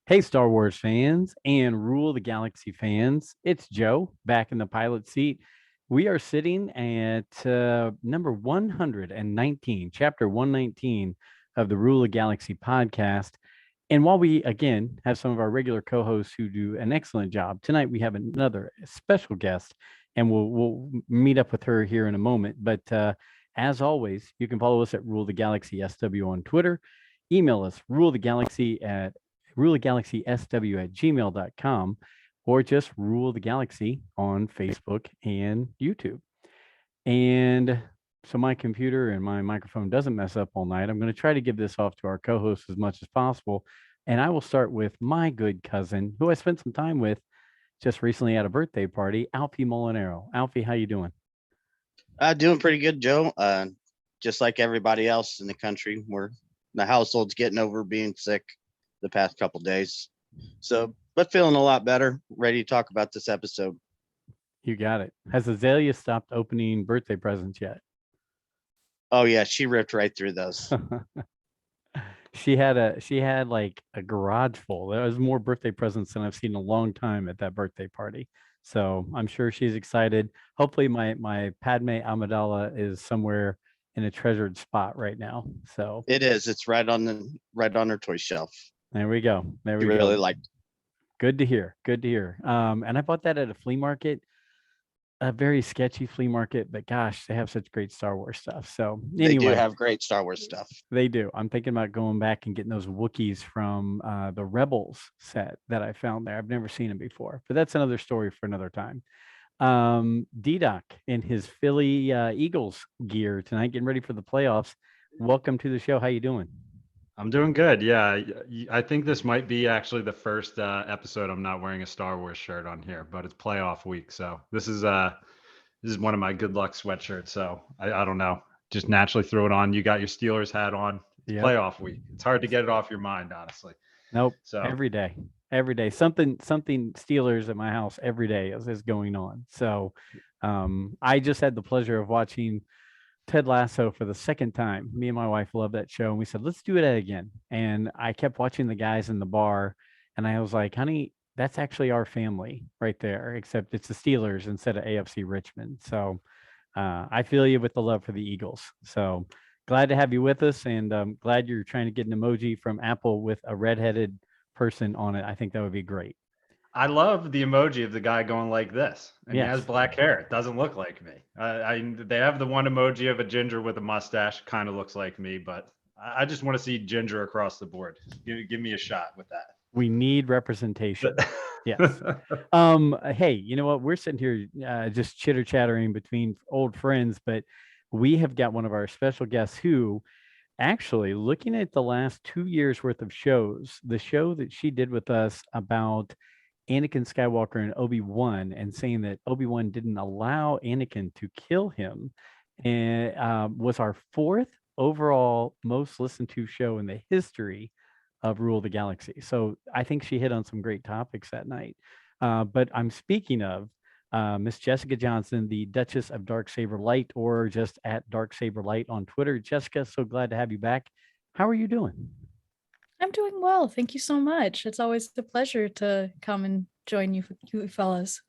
Hey, Star Wars fans and Rule the Galaxy fans. It's Joe back in the pilot seat. We are sitting at number 119, chapter 119 of the Rule the Galaxy podcast. And while we, again, have some of our regular co hosts who do an excellent job, tonight we have another special guest, and we'll meet up with her here in a moment. But as always, you can follow us at Rule the Galaxy SW on Twitter. Email us, rulegalaxysw@gmail.com, or just Rule the Galaxy on Facebook and YouTube. And so my computer and my microphone doesn't mess up all night, I'm going to try to give this off to our co-host as much as possible. And I will start with my good cousin, who I spent some time with just recently at a birthday party, Alfie Molinaro. Alfie, how you doing? Doing pretty good, Joe. Just like everybody else in the country, the household's getting over being sick the past couple days. So, but feeling a lot better, ready to talk about this episode. You got it. Has Azalea stopped opening birthday presents yet? Oh yeah, she ripped right through those. She had like a garage full. There was more birthday presents than I've seen in a long time at that birthday party. So I'm sure she's excited. Hopefully my Padme Amidala is somewhere in a treasured spot right now. So it is. It's right on her toy shelf. There we go. There we go. Really liked. Good to hear. Good to hear. And I bought that at a flea market, a very sketchy flea market, but gosh, they have such great Star Wars stuff. So anyway, they do have great Star Wars stuff. They do. I'm thinking about going back and getting those Wookiees from the Rebels set that I found there. I've never seen them before, but that's another story for another time. D-Doc in his Philly Eagles gear tonight, getting ready for the playoffs. Welcome to the show. How you doing? I'm doing good. Yeah, I think this might be actually the first episode I'm not wearing a Star Wars shirt on here, but it's playoff week, so this is one of my good luck sweatshirts. So I don't know, just naturally throw it on. You got your Steelers hat on. It's playoff week. It's hard to get it off your mind, honestly. Nope. So every day, something Steelers at my house every day is going on. So I just had the pleasure of watching Ted Lasso for the second time. Me and my wife love that show, and we said, let's do it again. And I kept watching the guys in the bar, and I was like, honey, that's actually our family right there, except it's the Steelers instead of AFC Richmond. So I feel you with the love for the Eagles. So glad to have you with us, and glad you're trying to get an emoji from Apple with a redheaded person on it. I think that would be great. I love the emoji of the guy going like this, and yes. He has black hair. It doesn't look like me. They have the one emoji of a ginger with a mustache, kind of looks like me, but I just want to see ginger across the board. Give me a shot with that. We need representation. Yes. Hey, you know what? We're sitting here just chitter chattering between old friends, but we have got one of our special guests who actually, looking at the last 2 years worth of shows, the show that she did with us about Anakin Skywalker and Obi-Wan, and saying that Obi-Wan didn't allow Anakin to kill him, and was our fourth overall most listened to show in the history of Rule the Galaxy. So I think she hit on some great topics that night. But I'm speaking of Miss Jessica Johnson, the Duchess of Darksaber Light, or just at Darksaber Light on Twitter. Jessica, so glad to have you back. How are you doing? I'm doing well. Thank you so much. It's always a pleasure to come and join you fellas.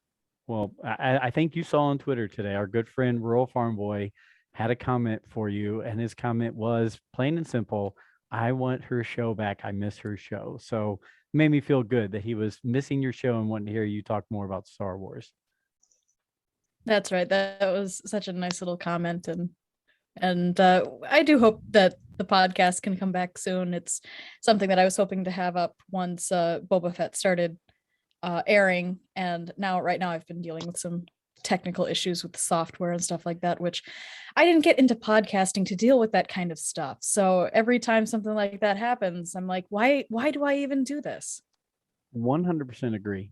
Well, I think you saw on Twitter today, our good friend Rural Farm Boy had a comment for you, and his comment was plain and simple: I want her show back. I miss her show. So it made me feel good that he was missing your show and wanting to hear you talk more about Star Wars. That's right. That was such a nice little comment, and I do hope that the podcast can come back soon. It's something that I was hoping to have up once Boba Fett started airing, and right now I've been dealing with some technical issues with the software and stuff like that, which I didn't get into podcasting to deal with that kind of stuff. So every time something like that happens, I'm like, why do I even do this? 100% agree.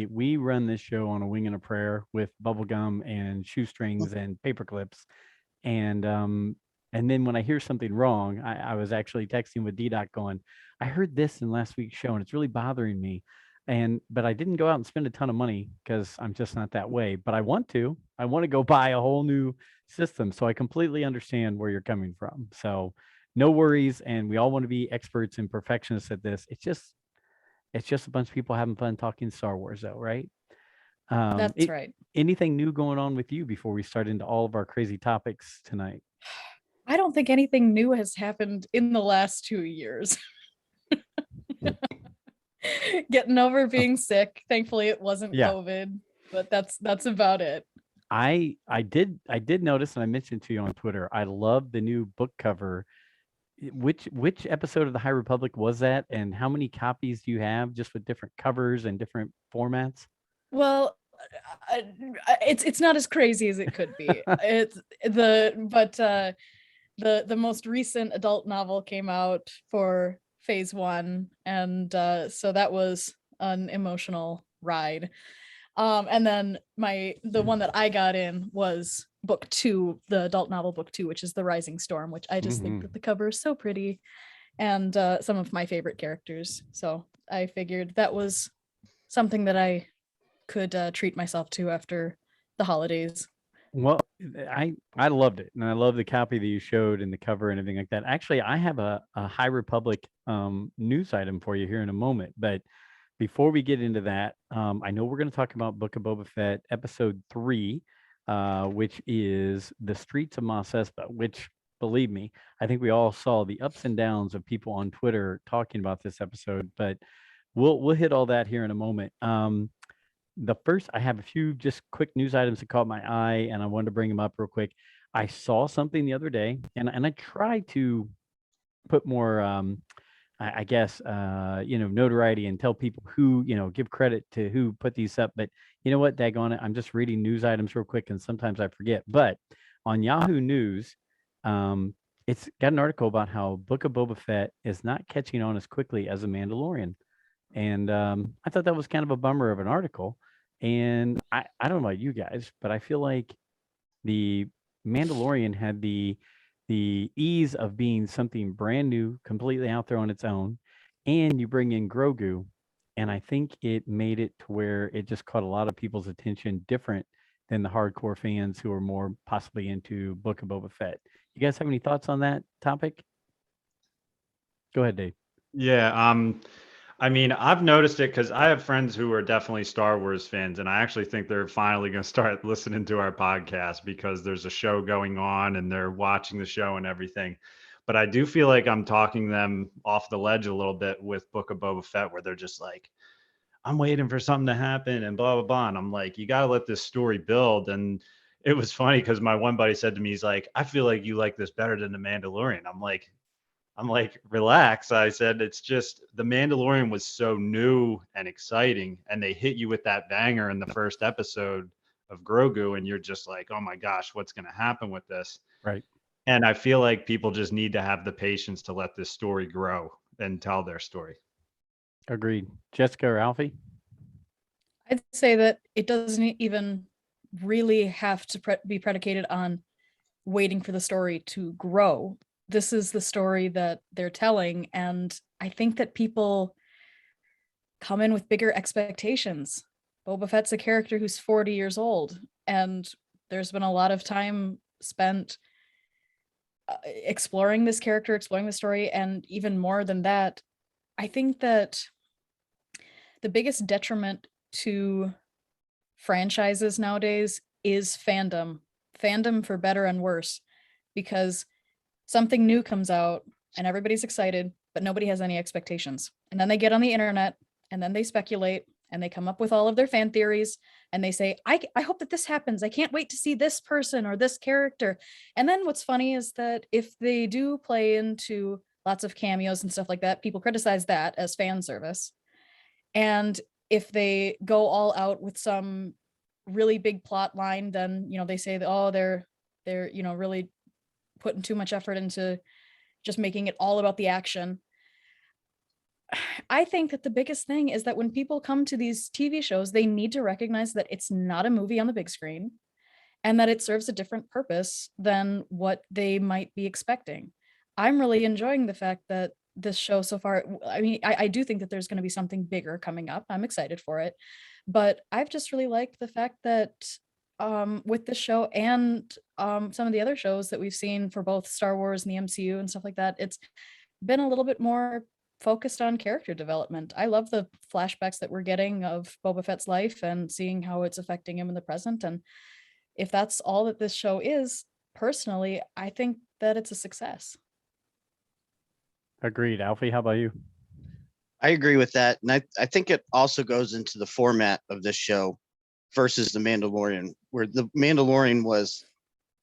We run this show on a wing and a prayer with bubblegum and shoestrings and paper clips. And then when I hear something wrong, I was actually texting with D-Doc going, I heard this in last week's show and it's really bothering me. But I didn't go out and spend a ton of money because I'm just not that way. But I want to go buy a whole new system. So I completely understand where you're coming from. So no worries. And we all want to be experts and perfectionists at this. It's just It's just a bunch of people having fun talking Star Wars, though, right? That's right. Anything new going on with you before we start into all of our crazy topics tonight? I don't think anything new has happened in the last 2 years. Getting over being sick. Thankfully, it wasn't COVID, but that's about it. I did notice, and I mentioned to you on Twitter, I love the new book cover. Which episode of the High Republic was that, and how many copies do you have, just with different covers and different formats? Well, it's not as crazy as it could be. It's the most recent adult novel came out for phase 1, and so that was an emotional ride. And then the one that I got in was book 2, the adult novel book 2, which is The Rising Storm, which I just think that the cover is so pretty, and some of my favorite characters. So I figured that was something that I could treat myself to after the holidays. Well, I loved it, and I love the copy that you showed and the cover and everything like that. Actually, I have a High Republic news item for you here in a moment, but before we get into that, I know we're going to talk about Book of Boba Fett episode 3, which is the streets of Mos Espa, which, believe me, I think we all saw the ups and downs of people on Twitter talking about this episode, but we'll hit all that here in a moment. The first, I have a few just quick news items that caught my eye, and I wanted to bring them up real quick. I saw something the other day, and I tried to put more, I guess, notoriety and tell people who, give credit to who put these up. But you know what, daggone it, I'm just reading news items real quick, and sometimes I forget. But on Yahoo News, it's got an article about how Book of Boba Fett is not catching on as quickly as The Mandalorian. And I thought that was kind of a bummer of an article. And I don't know about you guys, but I feel like the Mandalorian had the ease of being something brand new, completely out there on its own, and you bring in Grogu, and I think it made it to where it just caught a lot of people's attention, different than the hardcore fans who are more possibly into Book of Boba Fett. You guys have any thoughts on that topic? Go ahead, Dave. Yeah, I mean, I've noticed it because I have friends who are definitely Star Wars fans, and I actually think they're finally going to start listening to our podcast because there's a show going on and they're watching the show and everything. But I do feel like I'm talking them off the ledge a little bit with Book of Boba Fett, where they're just like, I'm waiting for something to happen and blah, blah, blah. And I'm like, you got to let this story build. And it was funny because my one buddy said to me, he's like, I feel like you like this better than The Mandalorian. I'm like, relax. I said, it's just The Mandalorian was so new and exciting, and they hit you with that banger in the first episode of Grogu, and you're just like, oh my gosh, what's going to happen with this? Right. And I feel like people just need to have the patience to let this story grow and tell their story. Agreed. Jessica or Alfie? I'd say that it doesn't even really have to be predicated on waiting for the story to grow. This is the story that they're telling, and I think that people come in with bigger expectations. Boba Fett's a character who's 40 years old, and there's been a lot of time spent exploring this character, exploring the story, and even more than that, I think that the biggest detriment to franchises nowadays is fandom for better and worse, because something new comes out and everybody's excited, but nobody has any expectations. And then they get on the internet and then they speculate and they come up with all of their fan theories and they say, I hope that this happens. I can't wait to see this person or this character. And then what's funny is that if they do play into lots of cameos and stuff like that, people criticize that as fan service. And if they go all out with some really big plot line, then, they say that, oh, they're, really putting too much effort into just making it all about the action. I think that the biggest thing is that when people come to these TV shows, they need to recognize that it's not a movie on the big screen and that it serves a different purpose than what they might be expecting. I'm really enjoying the fact that this show so far, I mean, I do think that there's going to be something bigger coming up. I'm excited for it, but I've just really liked the fact that with this show and some of the other shows that we've seen for both Star Wars and the MCU and stuff like that, it's been a little bit more focused on character development. I love the flashbacks that we're getting of Boba Fett's life and seeing how it's affecting him in the present. And if that's all that this show is, personally, I think that it's a success. Agreed. Alfie, how about you? I agree with that. And I think it also goes into the format of this show versus the Mandalorian, where the Mandalorian was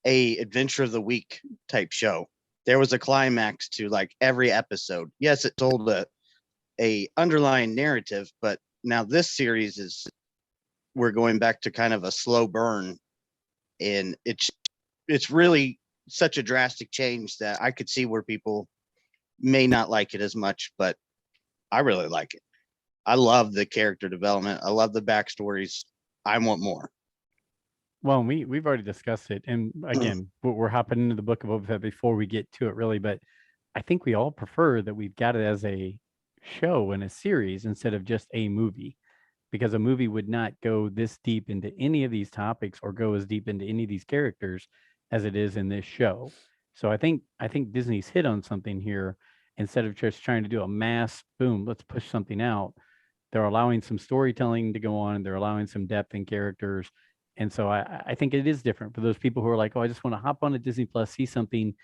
a adventure of the week type show. There was a climax to like every episode. Yes, it told a underlying narrative, but now this series is, we're going back to kind of a slow burn, and it's really such a drastic change that I could see where people may not like it as much, but I really like it. I love the character development. I love the backstories. I want more. Well, we've already discussed it, and again, we're hopping into the Book of Boba Fett before we get to it, really. But I think we all prefer that we've got it as a show and a series instead of just a movie, because a movie would not go this deep into any of these topics or go as deep into any of these characters as it is in this show. So I think Disney's hit on something here. Instead of just trying to do a mass boom, let's push something out, they're allowing some storytelling to go on. They're allowing some depth in characters. And so I think it is different for those people who are like, oh, I just want to hop on a Disney Plus, see something,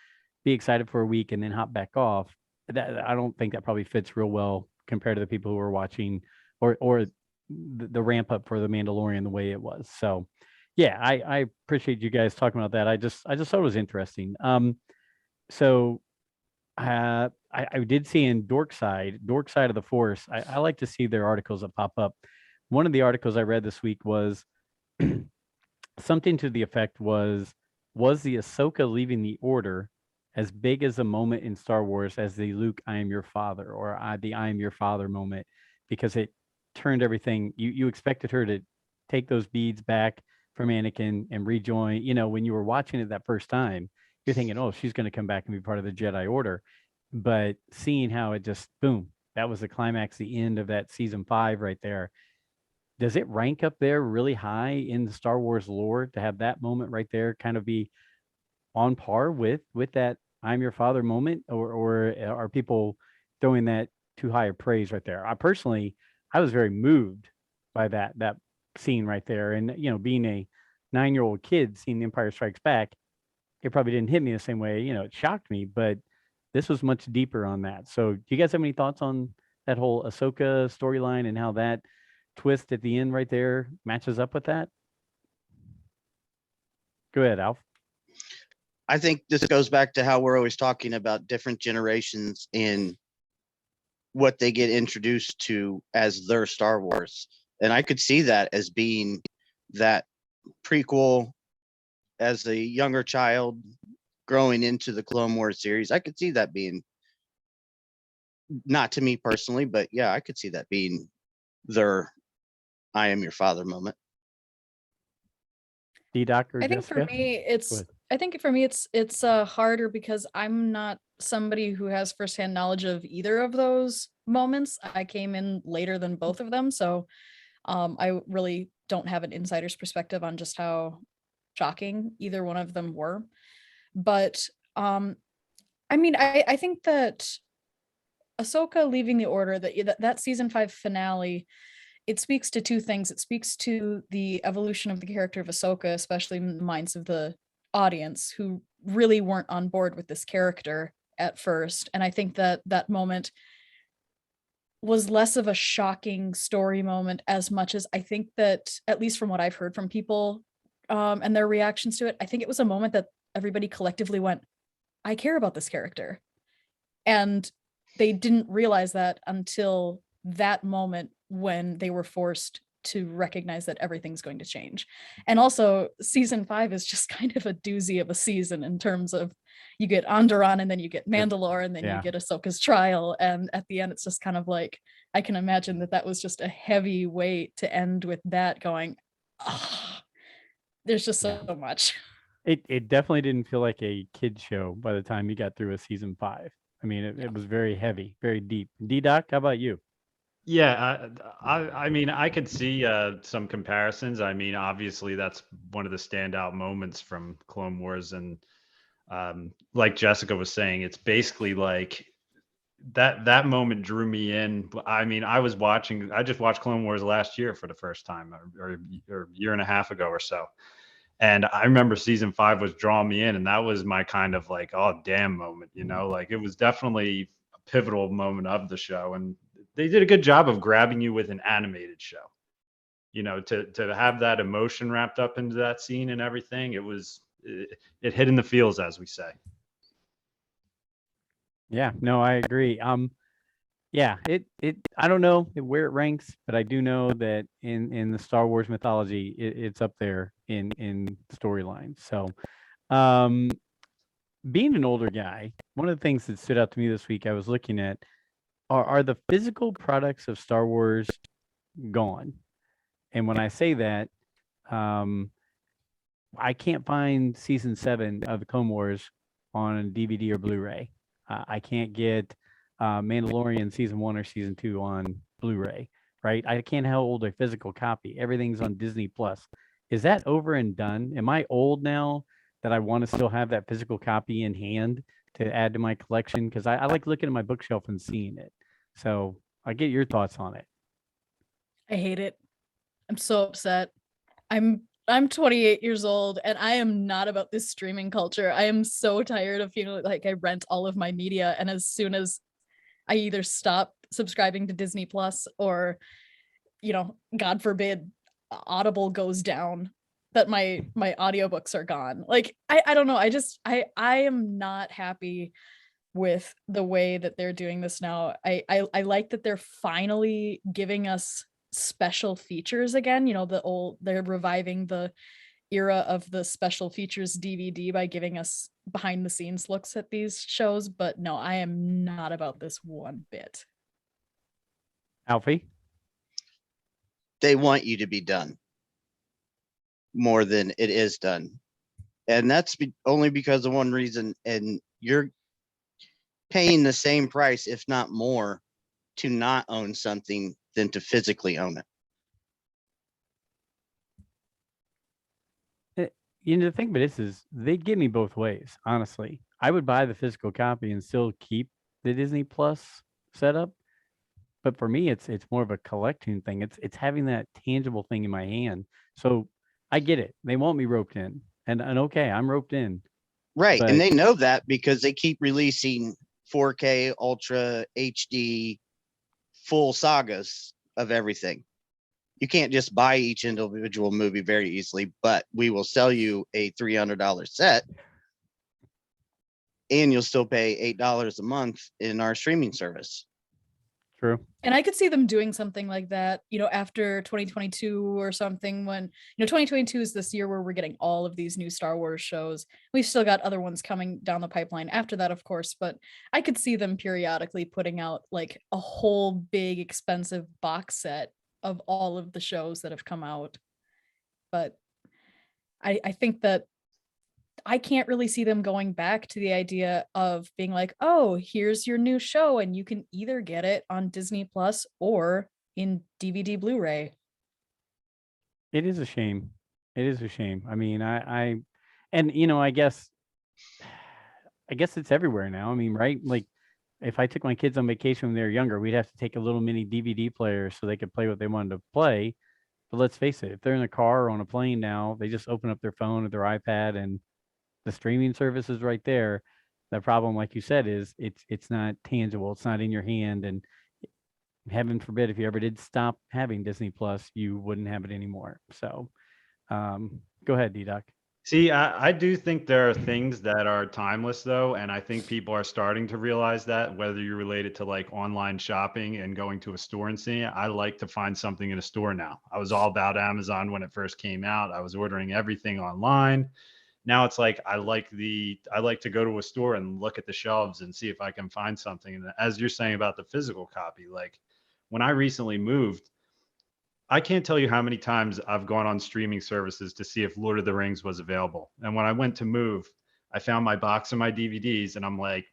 be excited for a week, and then hop back off. That, I don't think that probably fits real well compared to the people who are watching or the ramp up for the Mandalorian the way it was. So yeah, I appreciate you guys talking about that. I just thought it was interesting. So I did see in Dork Side of the Force. I like to see their articles that pop up. One of the articles I read this week was something to the effect was the Ahsoka leaving the Order as big as a moment in Star Wars as the Luke, I am your father, or the I am your father moment, because it turned everything. You expected her to take those beads back from Anakin and rejoin. You know, when you were watching it that first time, you're thinking, oh, she's going to come back and be part of the Jedi Order. But seeing how it just, boom, that was the climax, the end of that season 5 right there. Does it rank up there really high in the Star Wars lore to have that moment right there kind of be on par with that I'm your father moment, or are people throwing that too high of praise right there? I was very moved by that scene right there. And, you know, being a 9-year-old kid seeing The Empire Strikes Back, it probably didn't hit me the same way. You know, it shocked me, but this was much deeper on that. So do you guys have any thoughts on that whole Ahsoka storyline and how that twist at the end right there matches up with that? Go ahead, Alf. I think this goes back to how we're always talking about different generations and what they get introduced to as their Star Wars. And I could see that as being that prequel as a younger child growing into the Clone Wars series. I could see that being, not to me personally, but yeah, I could see that being their I am your father moment. D-Doc or I think Jessica? for me it's harder because I'm not somebody who has firsthand knowledge of either of those moments. I came in later than both of them, so I really don't have an insider's perspective on just how shocking either one of them were. But I mean, I think that Ahsoka leaving the Order, that season 5 finale, it speaks to two things. It speaks to the evolution of the character of Ahsoka, especially in the minds of the audience who really weren't on board with this character at first. And I think that that moment was less of a shocking story moment as much as I think that, at least from what I've heard from people and their reactions to it, I think it was a moment that everybody collectively went, I care about this character. And they didn't realize that until that moment when they were forced to recognize that everything's going to change. And also season 5 is just kind of a doozy of a season in terms of you get Onderon and then you get Mandalore and then you get Ahsoka's trial. And at the end, it's just kind of like, I can imagine that was just a heavy weight to end with that going, oh, there's just so much. It definitely didn't feel like a kid show by the time you got through a season 5. I mean, it was very heavy, very deep. D-Doc, how about you? Yeah, I mean, I could see some comparisons. I mean, obviously, that's one of the standout moments from Clone Wars, and like Jessica was saying, it's basically like that moment drew me in. I mean, I just watched Clone Wars last year for the first time, or a year and a half ago or so. And I remember season 5 was drawing me in, and that was my kind of like, oh damn moment, like it was definitely a pivotal moment of the show. And they did a good job of grabbing you with an animated show. To have that emotion wrapped up into that scene and everything, it hit in the feels, as we say. Yeah, no, I agree. Yeah, I don't know where it ranks, but I do know that in the Star Wars mythology, it's up there in storyline. So, being an older guy, one of the things that stood out to me this week, I was looking at, are the physical products of Star Wars gone? And when I say that, I can't find season 7 of the Clone Wars on DVD or Blu-ray. I can't get Mandalorian season 1 or season 2 on Blu-ray, right? I can't hold a physical copy. Everything's on Disney Plus. Is that over and done? Am I old now that I want to still have that physical copy in hand to add to my collection? Because I like looking at my bookshelf and seeing it. So I get your thoughts on it. I hate it. I'm so upset. I'm 28 years old and I am not about this streaming culture. I am so tired of feeling like I rent all of my media, and as soon as I either stop subscribing to Disney Plus or, God forbid, Audible goes down, that my audiobooks are gone. Like I don't know. I am not happy with the way that they're doing this now. I like that they're finally giving us special features again. They're reviving the era of the special features DVD by giving us behind the scenes looks at these shows, but no, I am not about this one bit. Alfie? They want you to be done more than it is done. And that's only because of one reason. And you're paying the same price, if not more, to not own something than to physically own it. The thing about this is they'd get me both ways, honestly. I would buy the physical copy and still keep the Disney Plus setup. But for me, it's more of a collecting thing. It's having that tangible thing in my hand. So I get it. They want me roped in. And okay, I'm roped in. Right. And they know that because they keep releasing 4K, Ultra, HD, full sagas of everything. You can't just buy each individual movie very easily, but we will sell you a $300 set and you'll still pay $8 a month in our streaming service. True. And I could see them doing something like that, after 2022 or something, when, 2022 is this year where we're getting all of these new Star Wars shows. We've still got other ones coming down the pipeline after that, of course, but I could see them periodically putting out like a whole big expensive box set of all of the shows that have come out. But I think that I can't really see them going back to the idea of being like, oh, here's your new show and you can either get it on Disney Plus or in DVD Blu-ray. It is a shame. It is a shame. I mean, I guess it's everywhere now. I mean, right? Like if I took my kids on vacation when they were younger, we'd have to take a little mini DVD player so they could play what they wanted to play. But let's face it, if they're in a car or on a plane now, they just open up their phone or their iPad and the streaming service is right there. The problem, like you said, is it's not tangible. It's not in your hand. And heaven forbid, if you ever did stop having Disney Plus, you wouldn't have it anymore. So go ahead, D-Doc. See, I do think there are things that are timeless, though, and I think people are starting to realize that, whether you relate it to like online shopping and going to a store and seeing it. I like to find something in a store now. I was all about Amazon when it first came out. I was ordering everything online. Now it's like I like to go to a store and look at the shelves and see if I can find something. And as you're saying about the physical copy, like when I recently moved, I can't tell you how many times I've gone on streaming services to see if Lord of the Rings was available. And when I went to move, I found my box of my DVDs and I'm like,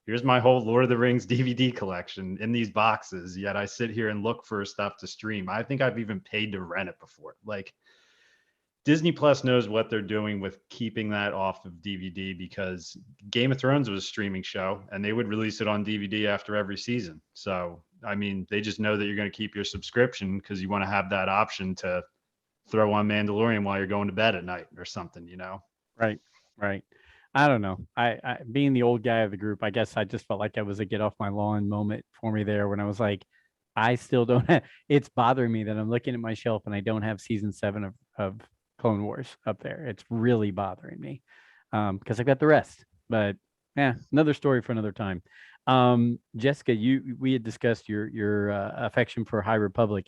here's my whole Lord of the Rings DVD collection in these boxes. Yet I sit here and look for stuff to stream. I think I've even paid to rent it before. Like, Disney Plus knows what they're doing with keeping that off of DVD, because Game of Thrones was a streaming show and they would release it on DVD after every season. So, I mean, they just know that you're going to keep your subscription because you want to have that option to throw on Mandalorian while you're going to bed at night or something, you know? Right. I don't know. I being the old guy of the group, I guess I just felt like it was a get off my lawn moment for me there when I was like, I still don't have, it's bothering me that I'm looking at my shelf and I don't have season 7 of Clone Wars up there. It's really bothering me because I've got the rest. But yeah, another story for another time. Jessica, we had discussed your affection for High Republic.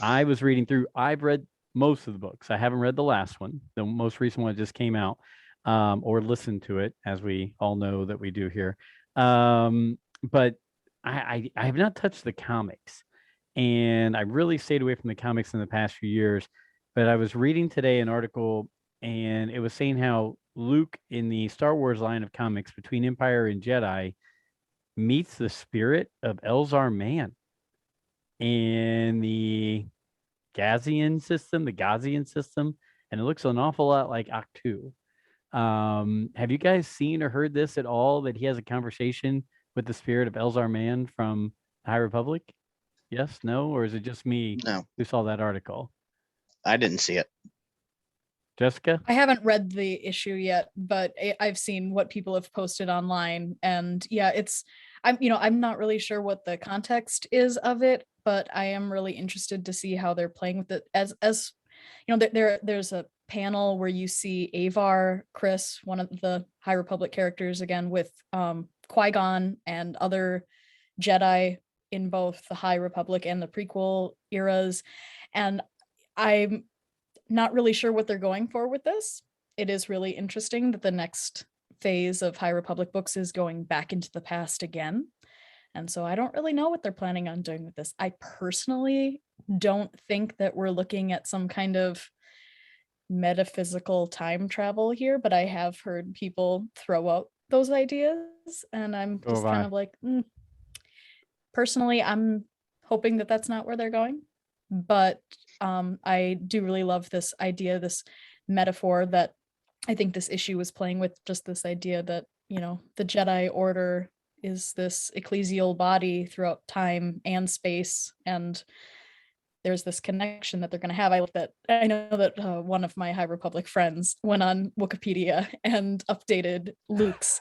I was reading through. I've read most of the books. I haven't read the last one. The most recent one just came out, or listened to it, as we all know that we do here. But I have not touched the comics, and I really stayed away from the comics in the past few years. But I was reading today an article, and it was saying how Luke in the Star Wars line of comics between Empire and Jedi meets the spirit of Elzar Mann in the Gazian system, and it looks an awful lot like Octu. Have you guys seen or heard this at all, that he has a conversation with the spirit of Elzar Mann from the High Republic? Yes, no, or is it just me No, who saw that article? I didn't see it. Jessica? I haven't read the issue yet, but I've seen what people have posted online, and yeah, I'm not really sure what the context is of it, but I am really interested to see how they're playing with it. As there's a panel where you see Avar Chris, one of the High Republic characters, again with Qui-Gon and other Jedi in both the High Republic and the prequel eras, and I'm not really sure what they're going for with this. It is really interesting that the next phase of High Republic books is going back into the past again. And so I don't really know what they're planning on doing with this. I personally don't think that we're looking at some kind of metaphysical time travel here, but I have heard people throw out those ideas, and I'm just kind of like, personally, I'm hoping that that's not where they're going. But I do really love this idea, this metaphor that I think this issue was playing with, just this idea that, the Jedi Order is this ecclesial body throughout time and space, and there's this connection that they're going to have. I know that one of my High Republic friends went on Wikipedia and updated Luke's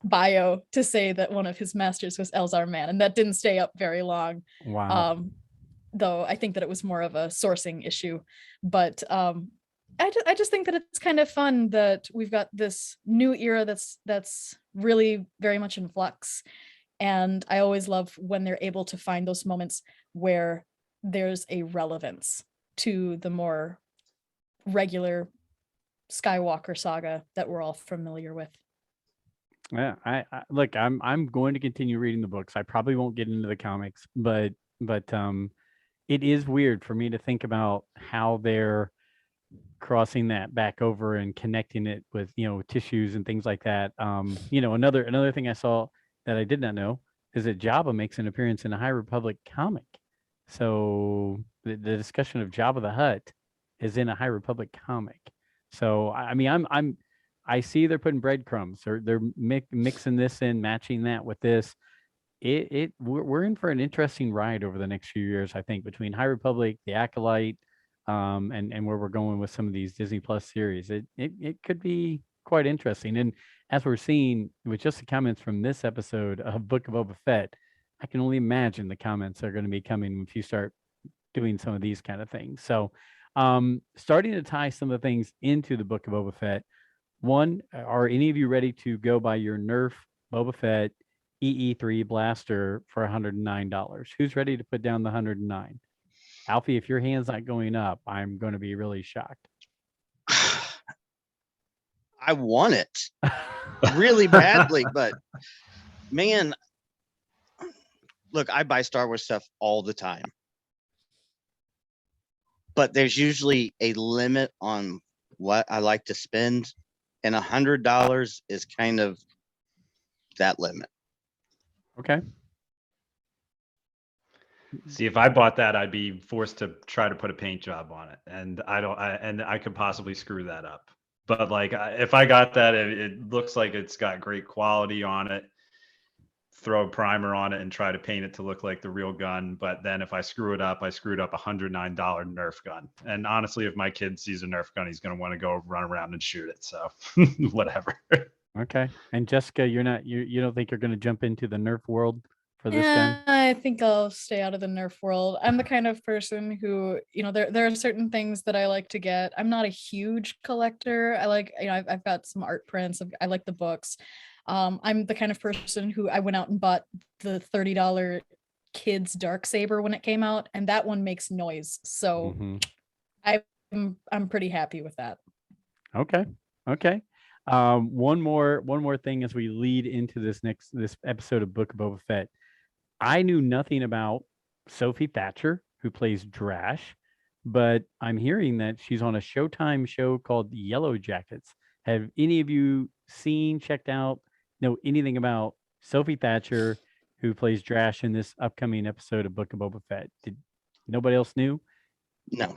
bio to say that one of his masters was Elzar Mann, and that didn't stay up very long. Wow. Though I think that it was more of a sourcing issue, but I just think that it's kind of fun that we've got this new era that's really very much in flux, and I always love when they're able to find those moments where there's a relevance to the more regular Skywalker saga that we're all familiar with. Yeah, I look, I'm going to continue reading the books. I probably won't get into the comics, but it is weird for me to think about how they're crossing that back over and connecting it with, tissues and things like that. Another thing I saw that I did not know is that Jabba makes an appearance in a High Republic comic. So the discussion of Jabba the Hutt is in a High Republic comic. So I mean, I see they're putting breadcrumbs, or they're mixing this in, matching that with this. We're in for an interesting ride over the next few years, I think, between High Republic, the Acolyte, and where we're going with some of these Disney Plus series. It could be quite interesting. And as we're seeing with just the comments from this episode of Book of Boba Fett, I can only imagine the comments are going to be coming if you start doing some of these kind of things. So starting to tie some of the things into the Book of Boba Fett. One, are any of you ready to go buy your Nerf Boba Fett EE3 blaster for $109? Who's ready to put down the $109? Alfie, if your hand's not going up, I'm going to be really shocked. I want it really badly, but man, look, I buy Star Wars stuff all the time, but there's usually a limit on what I like to spend, and $100 is kind of that limit. Okay. See, if I bought that, I'd be forced to try to put a paint job on it, and I could possibly screw that up. But like, if I got that, it looks like it's got great quality on it. Throw a primer on it and try to paint it to look like the real gun. But then if I screw it up, I screwed up $109 Nerf gun. And honestly, if my kid sees a Nerf gun, he's going to want to go run around and shoot it. So whatever. Okay. And Jessica, you don't think you're going to jump into the Nerf world for this gun? I think I'll stay out of the Nerf world. I'm the kind of person who, there are certain things that I like to get. I'm not a huge collector. I like, I've got some art prints. I like the books. I'm the kind of person who I went out and bought the $30 kids Darksaber when it came out, and that one makes noise. So I'm pretty happy with that. Okay. One more thing as we lead into this episode of Book of Boba Fett. I knew nothing about Sophie Thatcher, who plays Drash, but I'm hearing that she's on a Showtime show called Yellow Jackets. Have any of you seen, checked out, know anything about Sophie Thatcher, who plays Drash in this upcoming episode of Book of Boba Fett? Did nobody else knew? No.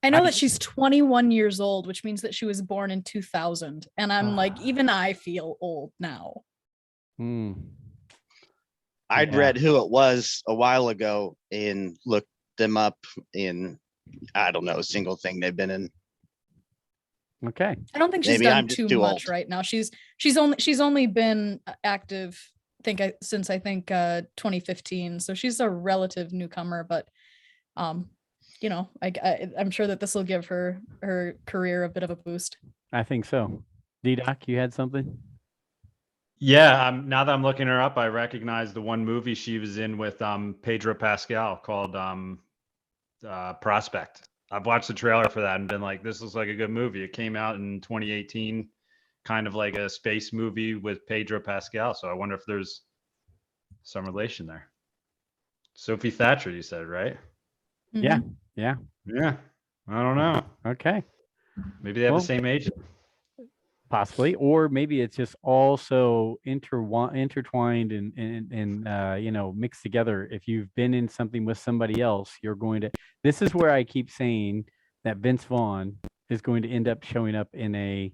I know that she's 21 years old, which means that she was born in 2000. And I'm like, even I feel old now. I'd read who it was a while ago and looked them up in, I don't know, a single thing they've been in. Okay. I don't think she's done too much right now. She's only been active, since 2015. So she's a relative newcomer, but I'm sure that this will give her career a bit of a boost. I think so. D-Doc, you had something? Yeah, now that I'm looking her up, I recognize the one movie she was in with Pedro Pascal called Prospect. I've watched the trailer for that and been like, this looks like a good movie. It came out in 2018, kind of like a space movie with Pedro Pascal. So I wonder if there's some relation there. Sophie Thatcher, you said, right? Mm-hmm. Yeah. I don't know. Okay. Maybe they have the same agent. Possibly, or maybe it's just also intertwined and mixed together. If you've been in something with somebody else, you're going to. This is where I keep saying that Vince Vaughn is going to end up showing up in a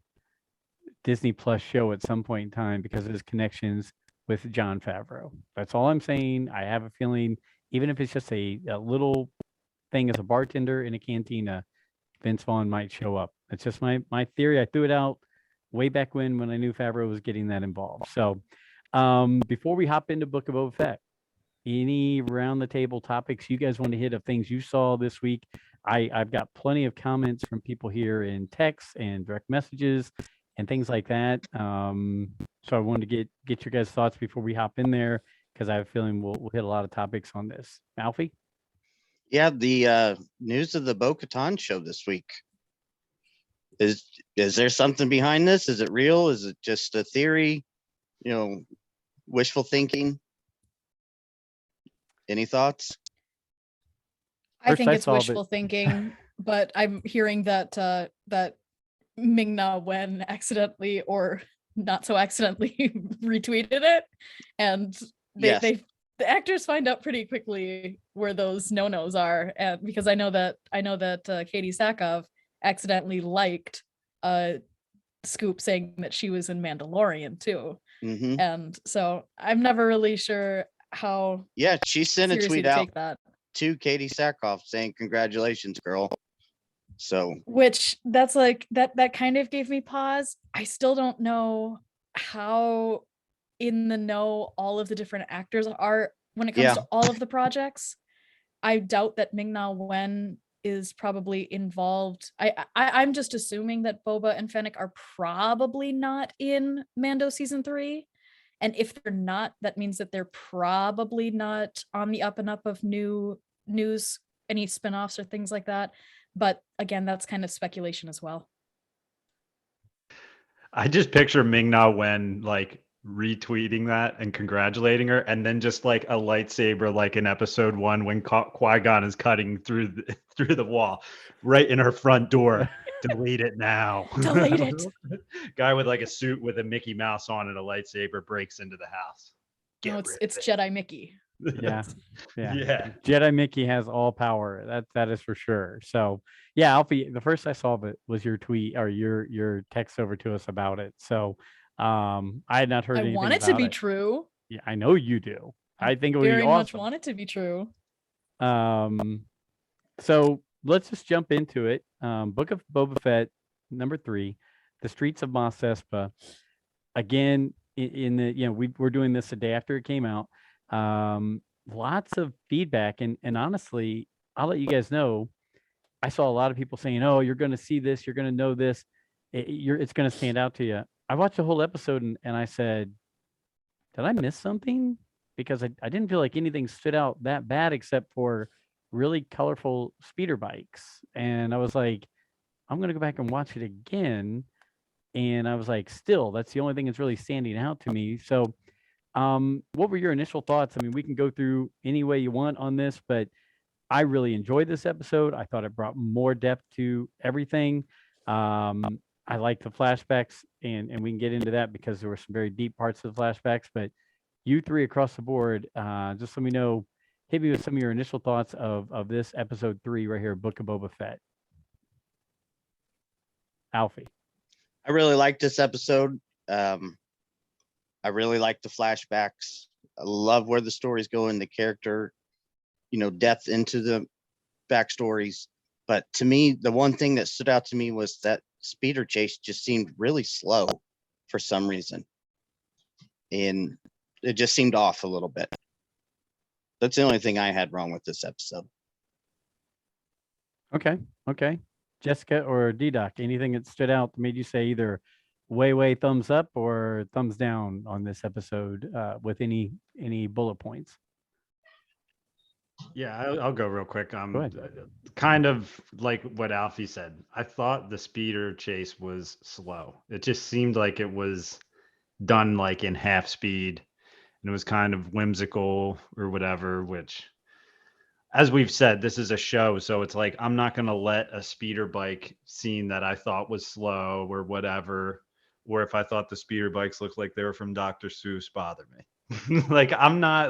Disney Plus show at some point in time because of his connections with Jon Favreau. That's all I'm saying. I have a feeling, even if it's just a little thing as a bartender in a cantina, Vince Vaughn might show up. It's just my theory. I threw it out way back when I knew Favreau was getting that involved. So before we hop into Book of Boba Fett, any round the table topics you guys want to hit of things you saw this week? I've got plenty of comments from people here in text and direct messages and things like that. So I wanted to get your guys' thoughts before we hop in there, because I have a feeling we'll hit a lot of topics on this. Alfie? Yeah, the news of the Bo-Katan show this week. Is there something behind this? Is it real? Is it just a theory? Wishful thinking? Any thoughts? I think it's wishful thinking, but I'm hearing that that Ming-Na Wen accidentally or not so accidentally retweeted it, and the actors find out pretty quickly where those no-nos are, and because I know that Katie Sackhoff accidentally liked scoop saying that she was in Mandalorian too. And so I'm never really sure how she sent a tweet out to Katie Sackhoff saying congratulations, girl. So which that's like that kind of gave me pause. I still don't know how in the know all of the different actors are when it comes to all of the projects. I doubt that Ming-Na Wen is probably involved. I'm just assuming that Boba and Fennec are probably not in Mando season 3. And if they're not, that means that they're probably not on the up and up of new news, any spinoffs or things like that. But again, that's kind of speculation as well. I just picture Ming-Na Wen like retweeting that and congratulating her, and then just like a lightsaber, like in episode 1 when Qui-Gon is cutting through the wall right in her front door. Delete it now. Delete it. Guy with like a suit with a Mickey Mouse on and a lightsaber breaks into the house. It's Jedi Mickey. Yeah. Yeah. Jedi Mickey has all power. That is for sure. So yeah, Alfie, the first I saw of it was your tweet or your text over to us about it. So I had not heard I anything want it to about be it. true. Yeah, I know you do. I think it would be Very much awesome. want it to be true. So let's just jump into it. Book of Boba Fett, number 3, The Streets of Mos Espa. Again, in the we're doing this a day after it came out. Lots of feedback, and honestly, I'll let you guys know. I saw a lot of people saying, "Oh, you're going to see this, you're going to know this, it's going to stand out to you." I watched the whole episode and I said, "Did I miss something?" Because I didn't feel like anything stood out that bad except for really colorful speeder bikes, and I was like, "I'm going to go back and watch it again." And I was like, still, that's the only thing that's really standing out to me. So, what were your initial thoughts? I mean, we can go through any way you want on this, but I really enjoyed this episode. I thought it brought more depth to everything. I like the flashbacks, and we can get into that because there were some very deep parts of the flashbacks. But you three across the board, just let me know, hit me with some of your initial thoughts of this episode 3 right here, Book of Boba Fett. Alfie. I really liked this episode. I really like the flashbacks. I love where the story's going, the character, depth into the backstories. But to me, the one thing that stood out to me was that speeder chase just seemed really slow for some reason. And it just seemed off a little bit. That's the only thing I had wrong with this episode. Okay. Jessica or D-Doc, anything that stood out that made you say either way thumbs up or thumbs down on this episode with any bullet points? Yeah, I'll go real quick. Go ahead. Kind of like what Alfie said. I thought the speeder chase was slow. It just seemed like it was done like in half speed, and it was kind of whimsical or whatever, which, as we've said, this is a show, so it's like I'm not going to let a speeder bike scene that I thought was slow or whatever, or if I thought the speeder bikes looked like they were from Dr. Seuss, bother me. Like I'm not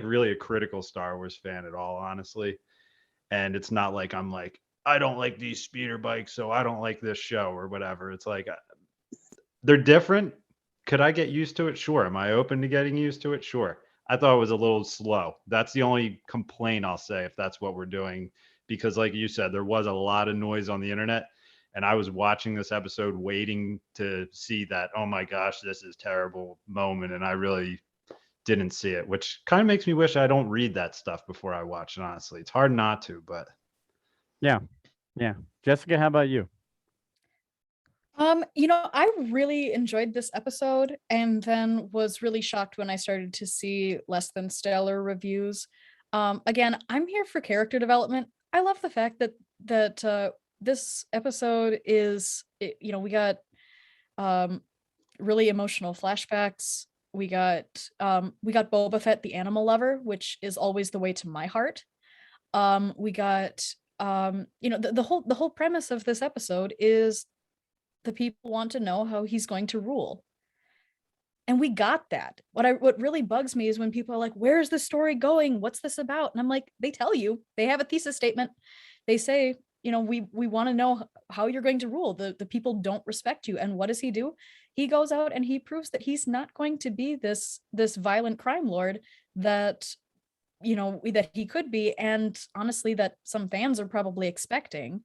really a critical Star Wars fan at all, honestly. And it's not like I'm like, I don't like these speeder bikes, so I don't like this show or whatever. It's like they're different. Could I get used to it? Sure. Am I open to getting used to it? Sure. I thought it was a little slow. That's the only complaint I'll say if that's what we're doing. Because like you said, there was a lot of noise on the internet. And I was watching this episode waiting to see that, oh my gosh, this is terrible moment. And I really didn't see it, which kind of makes me wish I don't read that stuff before I watch it, honestly. It's hard not to, but. Yeah. Jessica, how about you? I really enjoyed this episode and then was really shocked when I started to see less than stellar reviews. Again, I'm here for character development. I love the fact that this episode is, we got really emotional flashbacks. We got Boba Fett, the animal lover, which is always the way to my heart. We got the whole premise of this episode is the people want to know how he's going to rule. And we got that. What really bugs me is when people are like, where is the story going? What's this about? And I'm like, they tell you. They have a thesis statement. They say, we want to know how you're going to rule. The people don't respect you. And what does he do? He goes out and he proves that he's not going to be this violent crime lord that that he could be, and honestly that some fans are probably expecting.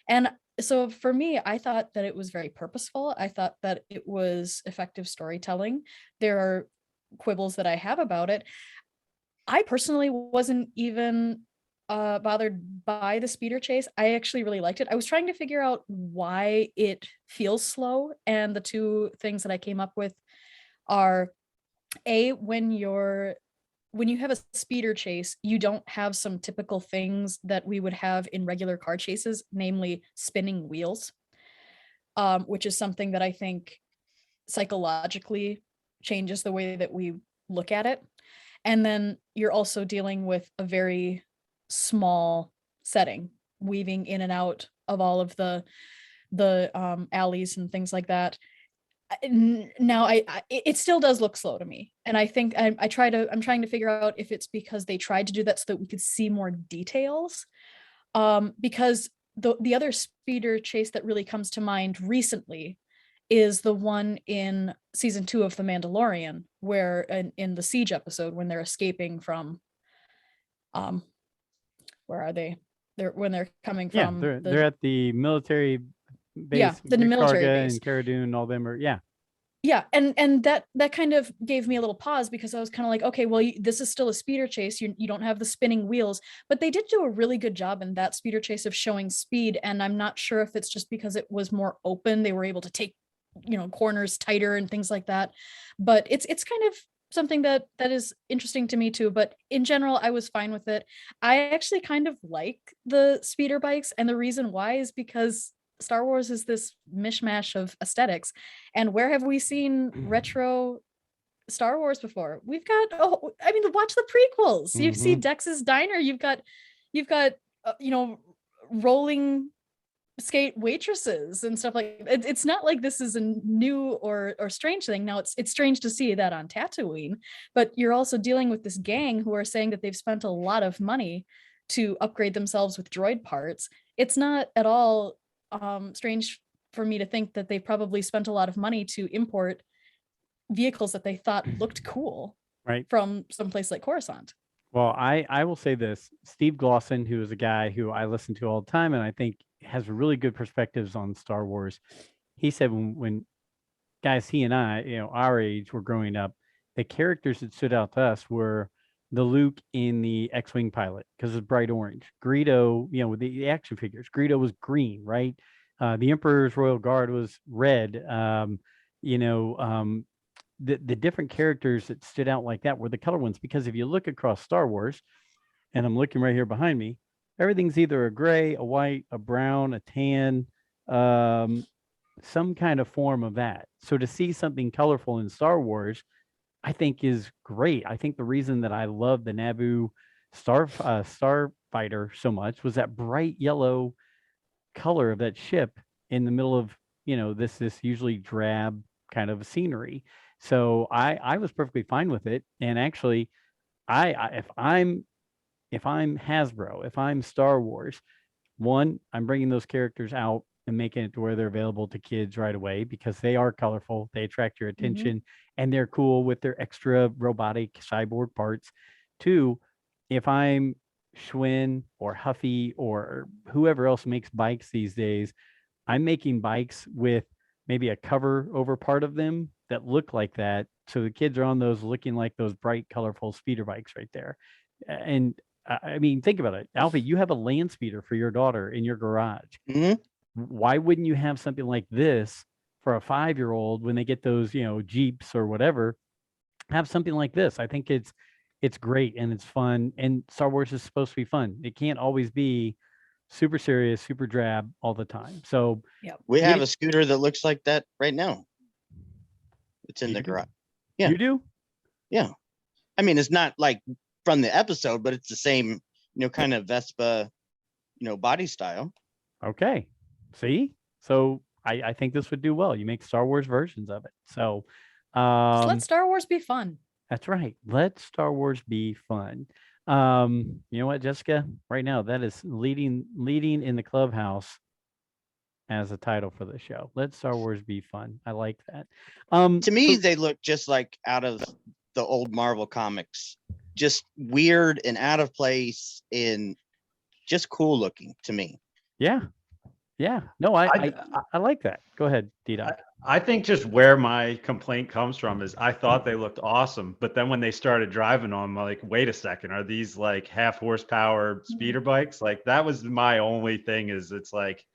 And so for me, I thought that it was very purposeful. I thought that it was effective storytelling. There are quibbles that I have about it. I personally wasn't even bothered by the speeder chase. I actually really liked it. I was trying to figure out why it feels slow, and the two things that I came up with are when you have a speeder chase, you don't have some typical things that we would have in regular car chases, namely spinning wheels, which is something that I think psychologically changes the way that we look at it. And then you're also dealing with a very small setting, weaving in and out of all of the alleys and things like that. now it still does look slow to me, and I think I'm trying to figure out if it's because they tried to do that so that we could see more details, because the other speeder chase that really comes to mind recently is the one in season 2 of The Mandalorian, where in the siege episode when they're escaping from where are they? When they're coming from they're at the military base. Yeah, the military Karga base. and Cara Dune, all them are Yeah, and that kind of gave me a little pause, because I was kind of like, okay, well, this is still a speeder chase. You don't have the spinning wheels, but they did do a really good job in that speeder chase of showing speed. And I'm not sure if it's just because it was more open, they were able to take, corners tighter and things like that. But it's kind of something that is interesting to me too. But in general, I was fine with it. I actually kind of like the speeder bikes, and the reason why is because Star Wars is this mishmash of aesthetics, and where have we seen retro Star Wars before? We've got watch the prequels. You see Dex's Diner. You've got rolling skate waitresses and stuff like it. It's not like this is a new or strange thing. Now it's strange to see that on Tatooine, but you're also dealing with this gang who are saying that they've spent a lot of money to upgrade themselves with droid parts. It's not at all strange for me to think that they probably spent a lot of money to import vehicles that they thought looked cool, right, from someplace like Coruscant. Well, I will say this: Steve Glosson, who is a guy who I listen to all the time, and I think has really good perspectives on Star Wars. He said when guys, he and I, our age, were growing up, the characters that stood out to us were the Luke in the X-Wing pilot, because it's bright orange. Greedo, with the action figures, Greedo was green, right? The Emperor's Royal Guard was red. The different characters that stood out like that were the color ones, because if you look across Star Wars, and I'm looking right here behind me, everything's either a gray, a white, a brown, a tan, some kind of form of that. So to see something colorful in Star Wars, I think is great. I think the reason that I love the Naboo starfighter so much was that bright yellow color of that ship in the middle of this usually drab kind of scenery. So I was perfectly fine with it. And actually, if I'm Hasbro, if I'm Star Wars, one, I'm bringing those characters out and making it to where they're available to kids right away, because they are colorful, they attract your attention, and they're cool with their extra robotic cyborg parts. Two, if I'm Schwinn or Huffy or whoever else makes bikes these days, I'm making bikes with maybe a cover over part of them that look like that, so the kids are on those looking like those bright, colorful speeder bikes right there. And I mean, think about it, Alfie. You have a land speeder for your daughter in your garage. Why wouldn't you have something like this for a 5-year-old when they get those, Jeeps or whatever? Have something like this. I think it's great and it's fun. And Star Wars is supposed to be fun. It can't always be super serious, super drab all the time. So we have a scooter that looks like that right now. It's in the garage. Yeah, you do. Yeah, I mean, it's not like from the episode, but it's the same, kind of Vespa, body style. Okay. See, so I think this would do well. You make Star Wars versions of it. So just let Star Wars be fun. That's right. Let Star Wars be fun. You know what, Jessica? Right now, that is leading in the clubhouse as a title for the show. Let Star Wars be fun. I like that. To me, they look just like out of the old Marvel comics, just weird and out of place and just cool looking to me. Yeah. No, I like that. Go ahead, D-Doc. I think just where my complaint comes from is I thought they looked awesome, but then when they started driving on them, I'm like, wait a second, are these like half horsepower speeder bikes? Like that was my only thing, is it's like,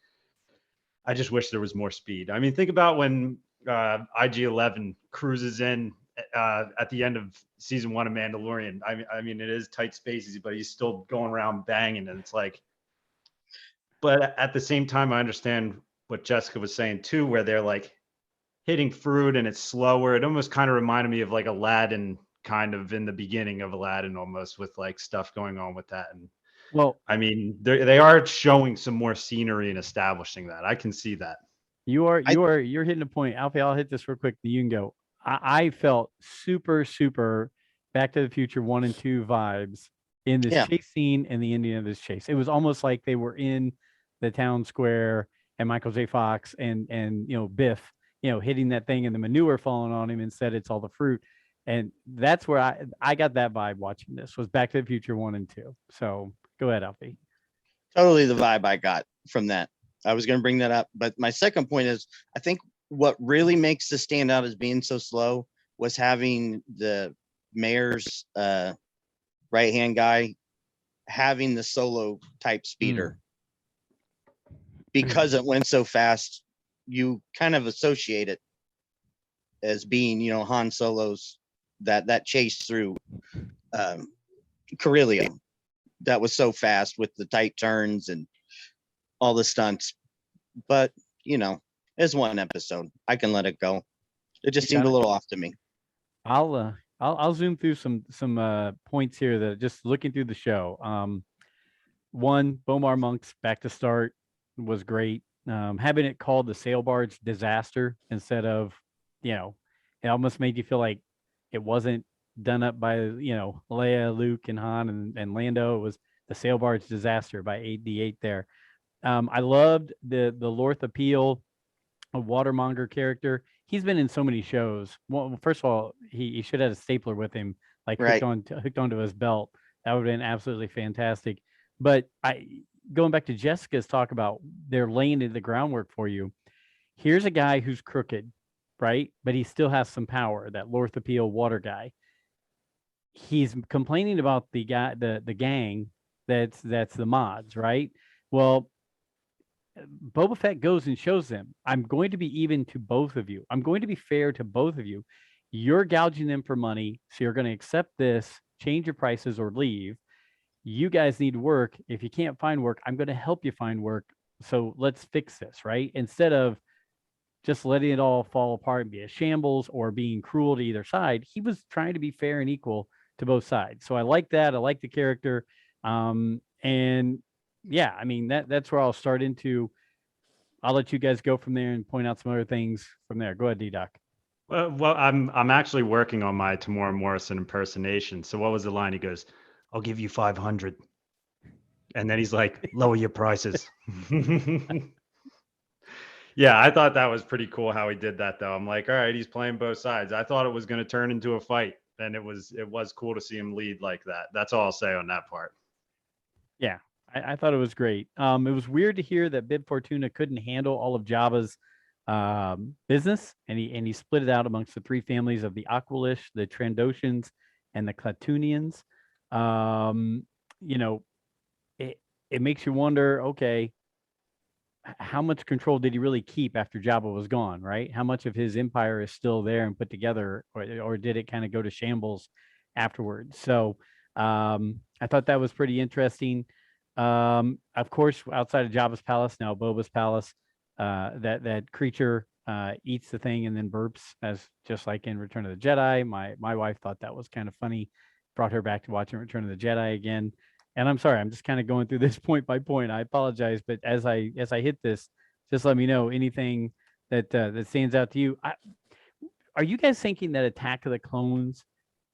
I just wish there was more speed. I mean, think about when IG-11 cruises in at the end of season 1 of Mandalorian. I mean, it is tight spaces, but he's still going around banging, and it's like, but at the same time, I understand what Jessica was saying too, where they're like hitting fruit and it's slower. It almost kind of reminded me of like Aladdin, kind of in the beginning of Aladdin, almost, with like stuff going on with that. And well, I mean, they are showing some more scenery and establishing that. I can see that. You're hitting a point. Alfie, I'll hit this real quick. You can go. I felt super Back to the Future 1 and 2 vibes in this chase scene and the ending of this chase. It was almost like they were in the town square and Michael J. Fox and Biff, hitting that thing and the manure falling on him. Instead, it's all the fruit. And that's where I got that vibe watching this, was Back to the Future 1 and 2. So go ahead, Alfie. Totally the vibe I got from that. I was going to bring that up, but my second point is, I think what really makes this stand out as being so slow was having the mayor's right-hand guy having the solo type speeder. Because it went so fast, you kind of associate it as being, Han Solo's that chase through Corellia that was so fast with the tight turns and all the stunts. But it's one episode. I can let it go. It just seemed a little off to me. I'll zoom through some points here that just looking through the show. One, Bomar Monk's back to start was great. Having it called the sail barge disaster instead of, it almost made you feel like it wasn't done up by, Leia, Luke, and Han and Lando. It was the sail barge disaster by the 8 there. I loved the Lorth Appeal, a watermonger character. He's been in so many shows. Well, first of all, he should have had a stapler with him, like hooked onto his belt. That would have been absolutely fantastic. But going back to Jessica's talk about they're laying the groundwork for you. Here's a guy who's crooked, right? But he still has some power, that Lorth Appeal water guy. He's complaining about the guy, the gang that's the mods, right? Well, Boba Fett goes and shows them, I'm going to be even to both of you. I'm going to be fair to both of you. You're gouging them for money, so you're going to accept this, change your prices, or leave. You guys need work. If you can't find work, I'm going to help you find work. So let's fix this, right? Instead of just letting it all fall apart and be a shambles or being cruel to either side, he was trying to be fair and equal to both sides. So I like that. I like the character. And yeah, I mean, that's where I'll start into. I'll let you guys go from there and point out some other things from there. Go ahead, D-Doc. Well, I'm actually working on my Tamora Morrison impersonation. So what was the line? He goes, "I'll give you 500." And then he's like, "Lower your prices." Yeah, I thought that was pretty cool how he did that, though. I'm like, all right, he's playing both sides. I thought it was going to turn into a fight, and it was cool to see him lead like that. That's all I'll say on that part. Yeah, I thought it was great. It was weird to hear that Bib Fortuna couldn't handle all of Jabba's business, and he split it out amongst the 3 families of the Aqualish, the Trandoshans, and the Klatooinians. It makes you wonder, okay, how much control did he really keep after Jabba was gone, right? How much of his empire is still there and put together, or did it kind of go to shambles afterwards? So I thought that was pretty interesting. Of course, outside of Jabba's palace, now Boba's palace, that creature eats the thing and then burps, as just like in Return of the Jedi. My wife thought that was kind of funny, brought her back to watching Return of the Jedi again. And I'm sorry, I'm just kind of going through this point by point. I apologize, but as I hit this, just let me know anything that stands out to you. Are you guys thinking that Attack of the Clones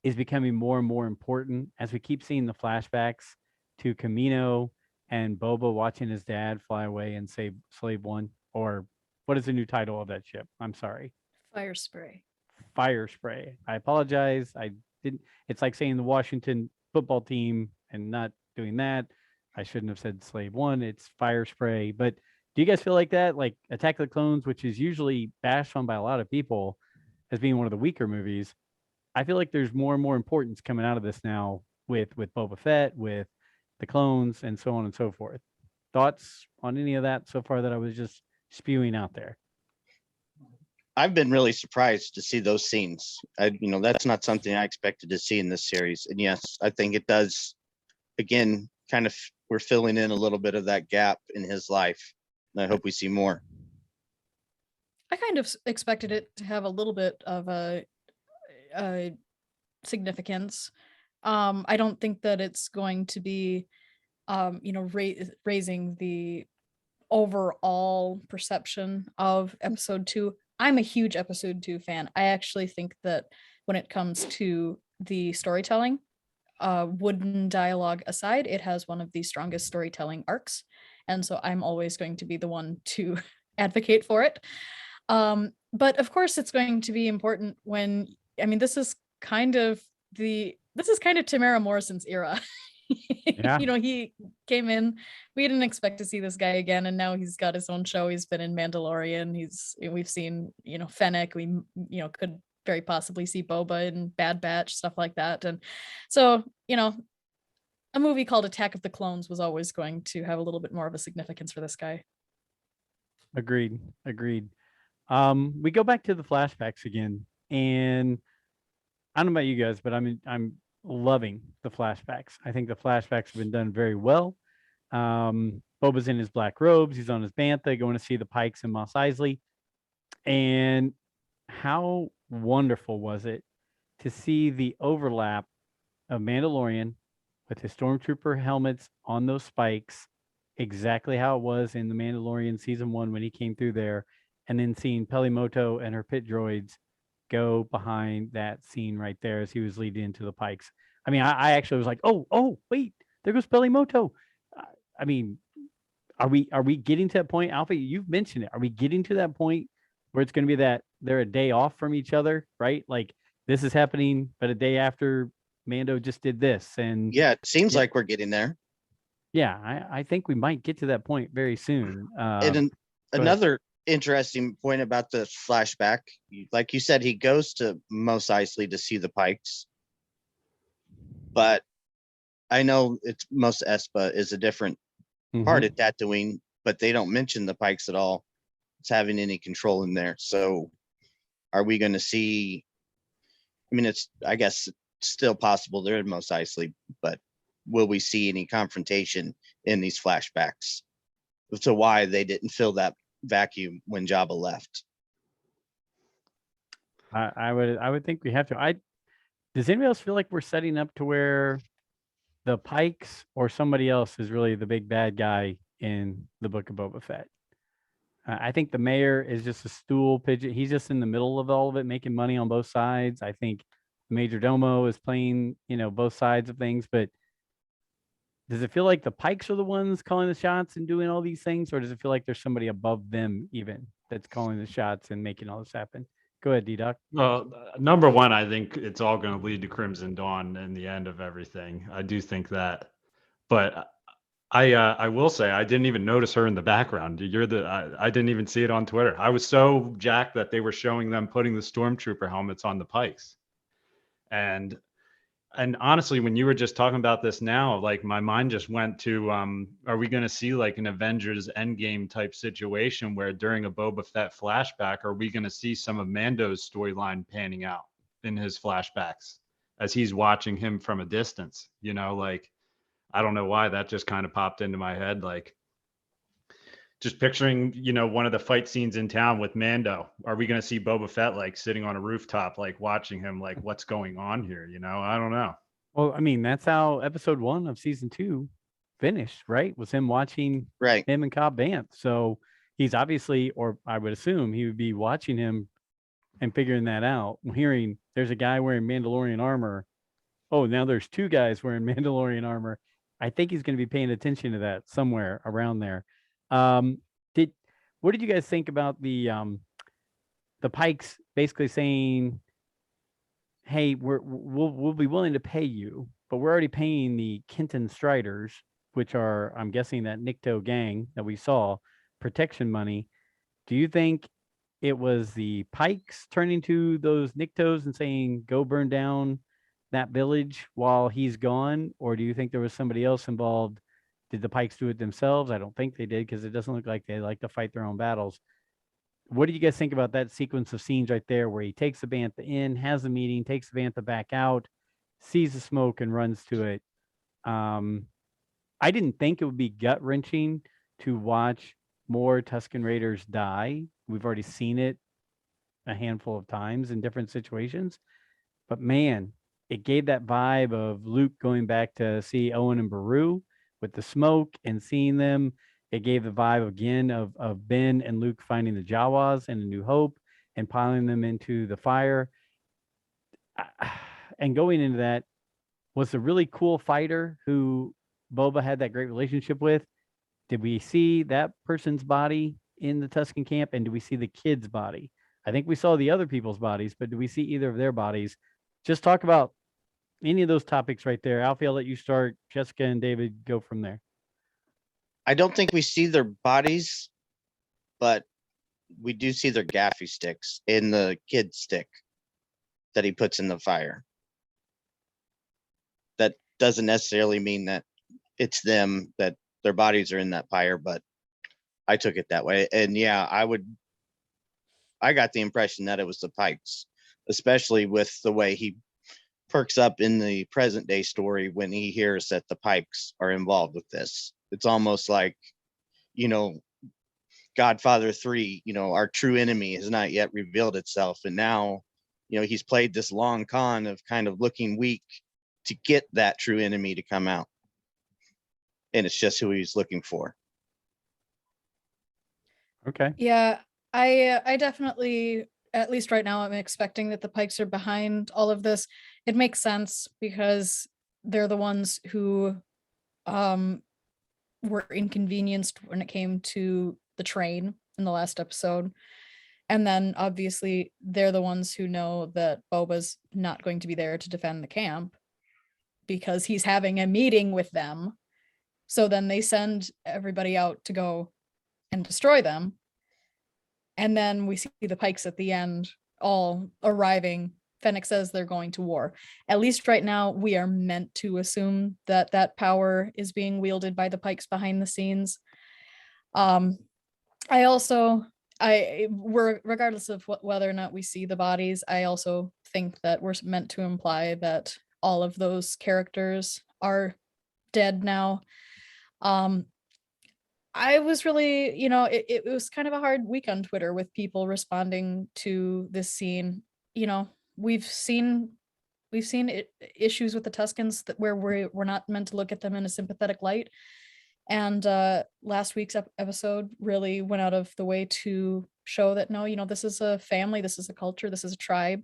is becoming more and more important as we keep seeing the flashbacks to Kamino and Boba watching his dad fly away and save Slave One? Or what is the new title of that ship? I'm sorry. Fire Spray. Fire Spray. I apologize. I didn't. It's like saying the Washington football team and not doing that. I shouldn't have said Slave One. It's Fire Spray. But do you guys feel like that? Like Attack of the Clones, which is usually bashed on by a lot of people as being one of the weaker movies. I feel like there's more and more importance coming out of this now with Boba Fett, with the clones, and so on and so forth. Thoughts on any of that so far that I was just spewing out there? I've been really surprised to see those scenes. That's not something I expected to see in this series. And yes, I think it does. Again, kind of, we're filling in a little bit of that gap in his life. And I hope we see more. I kind of expected it to have a little bit of a significance. I don't think that it's going to be, raising the overall perception of episode 2. I'm a huge episode 2 fan. I actually think that when it comes to the storytelling, wooden dialogue aside, it has one of the strongest storytelling arcs. And so I'm always going to be the one to advocate for it. But of course, it's going to be important when, I mean, this is kind of Tamara Morrison's era. Yeah. He came in, we didn't expect to see this guy again, and now he's got his own show. He's been in Mandalorian. We've seen, Fennec. We, could very possibly see Boba in Bad Batch, stuff like that. And so, a movie called Attack of the Clones was always going to have a little bit more of a significance for this guy. Agreed. We go back to the flashbacks again, and I don't know about you guys, but I'm loving the flashbacks. I think the flashbacks have been done very well. Boba's in his black robes. He's on his bantha going to see the Pikes and Mos Eisley. And how wonderful was it to see the overlap of Mandalorian with his stormtrooper helmets on those spikes, exactly how it was in the Mandalorian season 1 when he came through there, and then seeing Pelimoto and her pit droids go behind that scene right there as he was leading into the Pikes. I mean, I actually was like, oh, wait, there goes Pelimoto. I mean, are we getting to that point? Alfie, you've mentioned it. Are we getting to that point where it's going to be that they're a day off from each other, right? Like this is happening, but a day after Mando just did this. And yeah, it seems like we're getting there. Yeah, I think we might get to that point very soon. And another interesting point about the flashback, like you said, he goes to Mos Eisley to see the Pikes, but I know it's Mos Espa is a different part of Tatooine, but they don't mention the Pikes at all. It's having any control in there. So are we going to see? I mean, I guess it's still possible they're in Mos Eisley, but will we see any confrontation in these flashbacks to why they didn't fill that vacuum when Jabba left? I would think we have to. Does anybody else feel like we're setting up to where the Pikes or somebody else is really the big bad guy in the Book of Boba Fett? I think the mayor is just a stool pigeon. He's just in the middle of all of it, making money on both sides. I think Major Domo is playing, both sides of things. But does it feel like the Pikes are the ones calling the shots and doing all these things, or does it feel like there's somebody above them even that's calling the shots and making all this happen? Go ahead, D-Doc. Well, number one, I think it's all going to lead to Crimson Dawn in the end of everything. I do think that, but I will say I didn't even notice her in the background. I didn't even see it on Twitter. I was so jacked that they were showing them putting the stormtrooper helmets on the Pikes, and honestly, when you were just talking about this now, like my mind just went to, are we going to see like an Avengers Endgame type situation where during a Boba Fett flashback, are we going to see some of Mando's storyline panning out in his flashbacks as he's watching him from a distance? Like, I don't know why that just kind of popped into my head. Like just picturing, one of the fight scenes in town with Mando. Are we going to see Boba Fett like sitting on a rooftop, like watching him, like what's going on here? I don't know. Well, I mean, that's how episode 1 of season 2 finished, right? Was him watching him and Cobb Vanth. So he's obviously, or I would assume he would be watching him and figuring that out. Hearing there's a guy wearing Mandalorian armor. Oh, now there's 2 guys wearing Mandalorian armor. I think he's going to be paying attention to that somewhere around there. What did you guys think about the Pikes basically saying, hey, we'll be willing to pay you, but we're already paying the Kenton Striders, which are, I'm guessing, that Nikto gang that we saw, protection money. Do you think it was the Pikes turning to those Niktos and saying, go burn down that village while he's gone? Or do you think there was somebody else involved? Did the Pikes do it themselves? I don't think they did, because it doesn't look like they like to fight their own battles. What do you guys think about that sequence of scenes right there where he takes the bantha in, has a meeting, takes the bantha back out, sees the smoke and runs to it? I didn't think it would be gut-wrenching to watch more Tusken Raiders die. We've already seen it a handful of times in different situations. But man, it gave that vibe of Luke going back to see Owen and Beru with the smoke and seeing them It gave the vibe again of Ben and Luke finding the Jawas and A New Hope and piling them into the fire. And going into that was a really cool fighter who Boba had that great relationship with. Did we see that person's body in the Tusken camp? And do we see the kid's body? I think we saw the other people's bodies, but do we see either of their bodies? Just talk about any of those topics right there. Alfie, I'll let you start. Jessica and David, go from there. I don't think we see their bodies, but we do see their gaffy sticks in the kid's stick that he puts in the fire. That doesn't necessarily mean that it's them, that their bodies are in that fire, but I took it that way. And yeah, I got the impression that it was the Pikes, especially with the way he perks up in the present day story when he hears that the Pikes are involved with this. It's almost like, Godfather 3, our true enemy has not yet revealed itself. And now, he's played this long con of kind of looking weak to get that true enemy to come out. And it's just who he's looking for. Okay. Yeah, I definitely, at least right now, I'm expecting that the Pikes are behind all of this. It makes sense because they're the ones who were inconvenienced when it came to the train in the last episode. And then obviously they're the ones who know that Boba's not going to be there to defend the camp because he's having a meeting with them. So then they send everybody out to go and destroy them. And then we see the Pikes at the end all arriving. Fennec says they're going to war. At least right now, we are meant to assume that that power is being wielded by the Pikes behind the scenes. Regardless of whether or not we see the bodies, I also think that we're meant to imply that all of those characters are dead now. I was really, it was kind of a hard week on Twitter with people responding to this scene. We've seen issues with the Tuskens where we're not meant to look at them in a sympathetic light. And last week's episode really went out of the way to show that, no, this is a family, this is a culture, this is a tribe.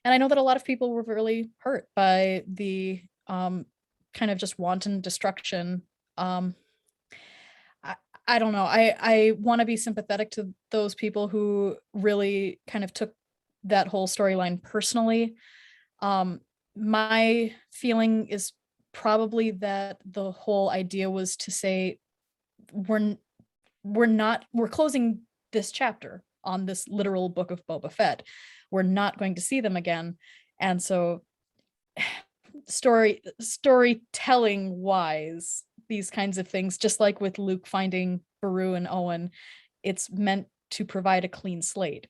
And I know that a lot of people were really hurt by the kind of just wanton destruction. I don't know. I want to be sympathetic to those people who really kind of took that whole storyline personally. My feeling is probably that the whole idea was to say we're closing this chapter on this literal Book of Boba Fett. We're not going to see them again. And so storytelling wise, these kinds of things, just like with Luke finding Beru and Owen, it's meant to provide a clean slate.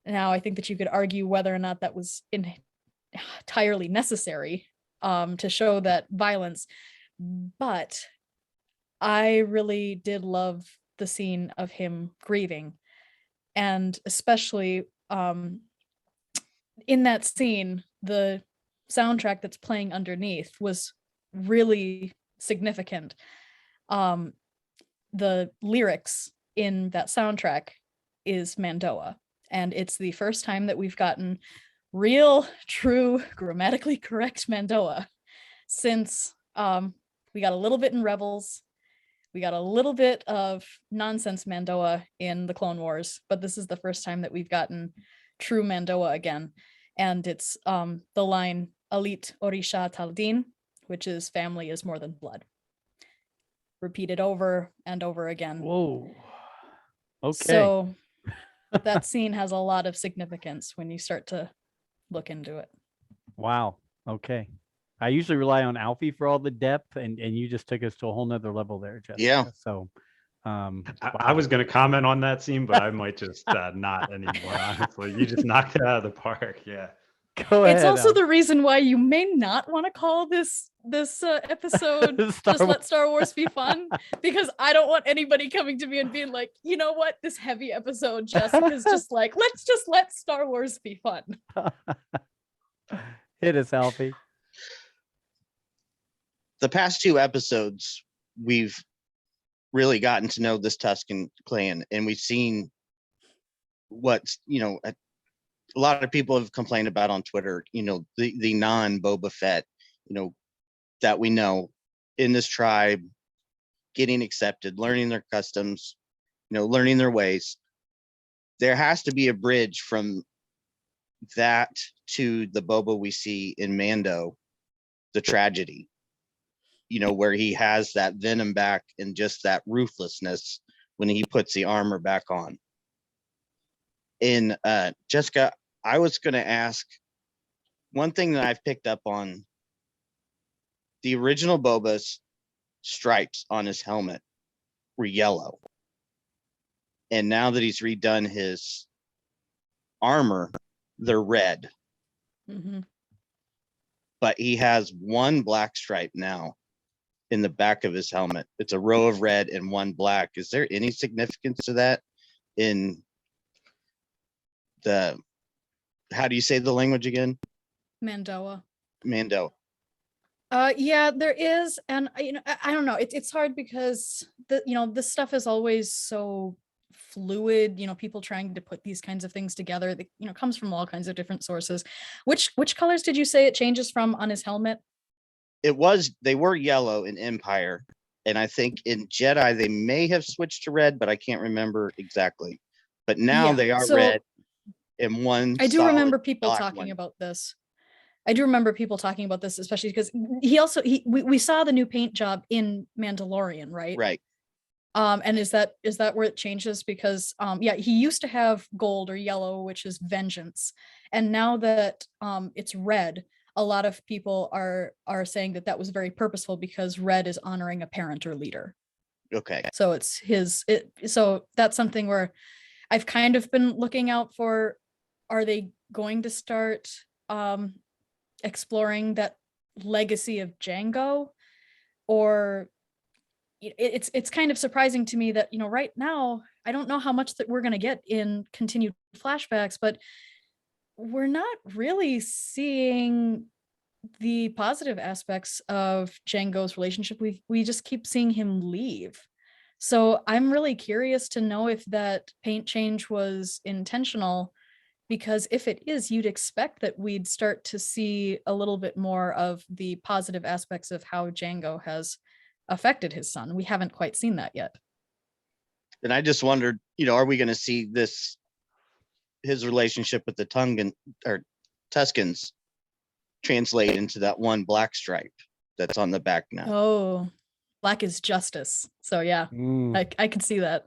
Now, I think that you could argue whether or not that was entirely necessary to show that violence, but I really did love the scene of him grieving. And especially in that scene, the soundtrack that's playing underneath was really significant. The lyrics in that soundtrack is Mandoa, and it's the first time that we've gotten real, true, grammatically correct Mandoa since we got a little bit in Rebels, we got a little bit of nonsense Mandoa in the Clone Wars, but this is the first time that we've gotten true Mandoa again. And it's the line Alit Orisha Taldin, which is family is more than blood. Repeated over and over again. Whoa. Okay. So that scene has a lot of significance when you start to look into it. Wow. Okay. I usually rely on Alfie for all the depth, and you just took us to a whole nother level there, Jessica. Yeah. So I was going to comment on that scene, but I might just not anymore. Honestly, you just knocked it out of the park. Yeah. Go ahead. It's also the reason why you may not want to call this episode Let Star Wars Be Fun, because I don't want anybody coming to me and being like, you know what, this heavy episode, Jessica's just like, let's just let Star Wars be fun. Hit us, Alfie. The past two episodes, we've really gotten to know this Tusken clan, and we've seen what's, a lot of people have complained about on Twitter, the non Boba Fett, that we know in this tribe, getting accepted, learning their customs, learning their ways. There has to be a bridge from that to the Boba we see in Mando, the tragedy, where he has that venom back and just that ruthlessness when he puts the armor back on. And Jessica, I was going to ask one thing that I've picked up on: the original Boba's stripes on his helmet were yellow. And now that he's redone his armor, they're red. Mm-hmm. But he has one black stripe now in the back of his helmet. It's a row of red and one black. Is there any significance to that in the, how do you say the language again? Mando. Yeah, there is, and I don't know. It's hard because this stuff is always so fluid. People trying to put these kinds of things together. That comes from all kinds of different sources. Which colors did you say it changes from on his helmet? They were yellow in Empire, and I think in Jedi they may have switched to red, but I can't remember exactly. But now they are red, and one. I do remember people talking about this. Especially because we saw the new paint job in Mandalorian, right? Right. And is that where it changes? Because he used to have gold or yellow, which is vengeance, and now that it's red, a lot of people are saying that was very purposeful because red is honoring a parent or leader. Okay. So so that's something where I've kind of been looking out for. Are they going to start exploring that legacy of Jango, or it's kind of surprising to me that right now I don't know how much that we're going to get in continued flashbacks, but we're not really seeing the positive aspects of Jango's relationship. We just keep seeing him leave. So I'm really curious to know if that paint change was intentional, because if it is, you'd expect that we'd start to see a little bit more of the positive aspects of how Jango has affected his son. We haven't quite seen that yet. And I just wondered, are we going to see his relationship with the Tuskens translate into that one black stripe that's on the back now? Oh, black is justice. So yeah, I can see that.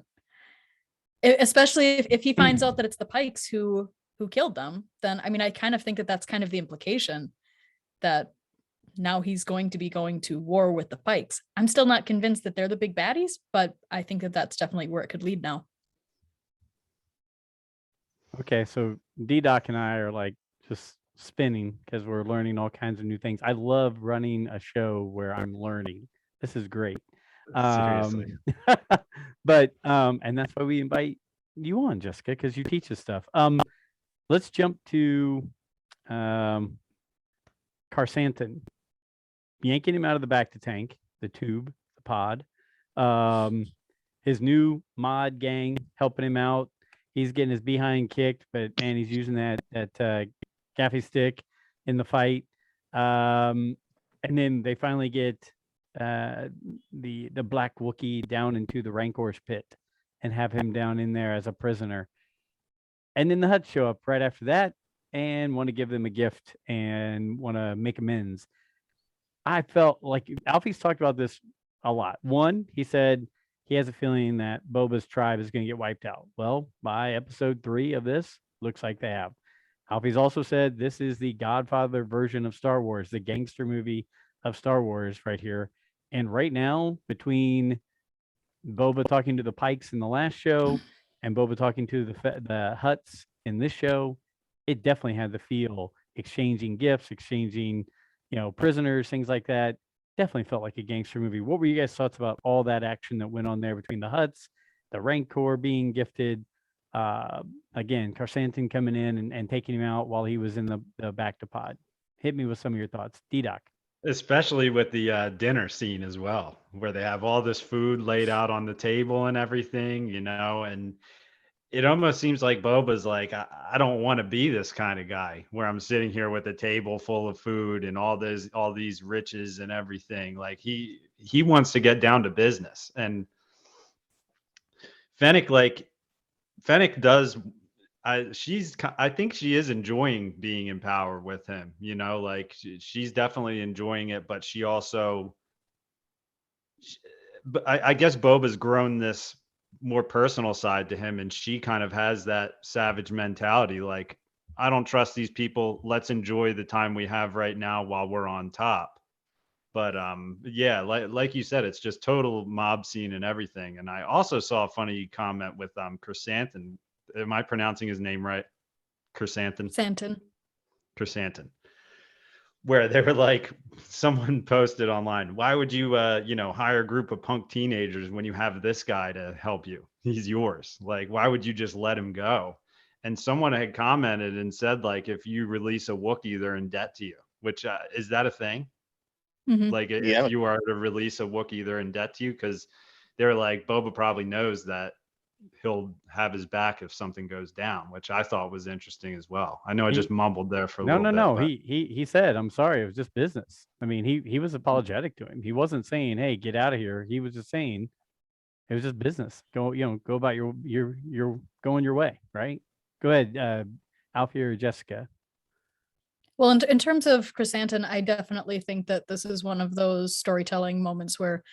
Especially if he finds out that it's the Pikes who killed them, then I kind of think that that's kind of the implication, that now he's going to be going to war with the Pikes. I'm still not convinced that they're the big baddies, but I think that that's definitely where it could lead now. Okay, so D-Doc and I are like just spinning because we're learning all kinds of new things. I love running a show where I'm learning. This is great. Seriously. But and that's why we invite you on, Jessica, because you teach us stuff. Let's jump to Carsantan, yanking him out of the back to tank, the tube, the pod. His new mod gang helping him out. He's getting his behind kicked, but man, he's using that gaffy stick in the fight. And then they finally get the black Wookie down into the Rancor's pit and have him down in there as a prisoner. And then the Hutts show up right after that and want to give them a gift and want to make amends. I felt like Alfie's talked about this a lot. One, he said he has a feeling that Boba's tribe is going to get wiped out. Well, by episode 3 of this, looks like they have. Alfie's also said this is the Godfather version of Star Wars, the gangster movie of Star Wars right here. And right now, between Boba talking to the Pikes in the last show and Boba talking to the Hutts in this show, it definitely had the feel, exchanging gifts, exchanging, prisoners, things like that. Definitely felt like a gangster movie. What were you guys' thoughts about all that action that went on there between the Hutts, the Rancor being gifted, again, Carsantan coming in and taking him out while he was in the back to pod? Hit me with some of your thoughts, D-Doc. Especially with the dinner scene as well, where they have all this food laid out on the table and everything, and it almost seems like Boba's like, I don't want to be this kind of guy where I'm sitting here with a table full of food and all these riches and everything. Like he wants to get down to business. And Fennec does. I think she is enjoying being in power with him, like she's definitely enjoying it, but she also, but I guess Boba's grown this more personal side to him, and she kind of has that savage mentality. Like, I don't trust these people. Let's enjoy the time we have right now while we're on top. But yeah, like you said, it's just total mob scene and everything. And I also saw a funny comment with Chrysanthemum. Am I pronouncing his name right? Chrysanthemum. Where they were like, someone posted online, why would you hire a group of punk teenagers when you have this guy to help you? He's yours. Like, why would you just let him go? And someone had commented and said, like, if you release a Wookiee, they're in debt to you. Which is that a thing? Mhm. Like, Yeah. if you are to release a Wookiee, they're in debt to you? Because they're like, Boba probably knows that he'll have his back if something goes down, which I thought was interesting as well. I know I just mumbled there for a little bit. No. But He said, I'm sorry, it was just business. I mean, he was apologetic to him. He wasn't saying, hey, get out of here. He was just saying it was just business. Go about your going your way, right? Go ahead, Alfie or Jessica. Well, in terms of Chrysanthemum, I definitely think that this is one of those storytelling moments where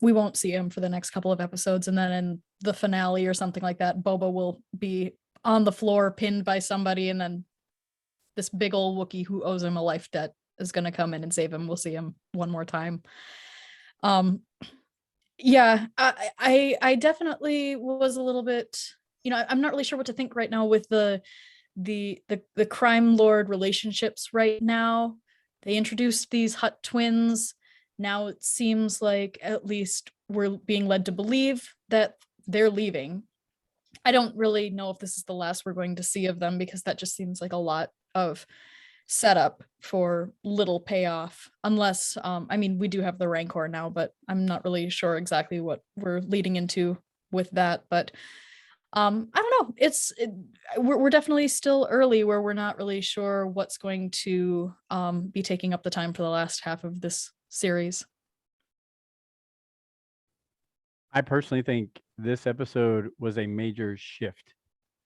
we won't see him for the next couple of episodes, and then in the finale or something like that, Boba will be on the floor pinned by somebody, and then this big old Wookiee who owes him a life debt is going to come in and save him. We'll see him one more time. Yeah, I definitely was a little bit, I'm not really sure what to think right now with the crime lord relationships right now. They introduced these Hutt twins. Now it seems like at least we're being led to believe that they're leaving. I don't really know if this is the last we're going to see of them, because that just seems like a lot of setup for little payoff, unless we do have the Rancor now, but I'm not really sure exactly what we're leading into with that. But I don't know, we're definitely still early, where we're not really sure what's going to be taking up the time for the last half of this series. I personally think this episode was a major shift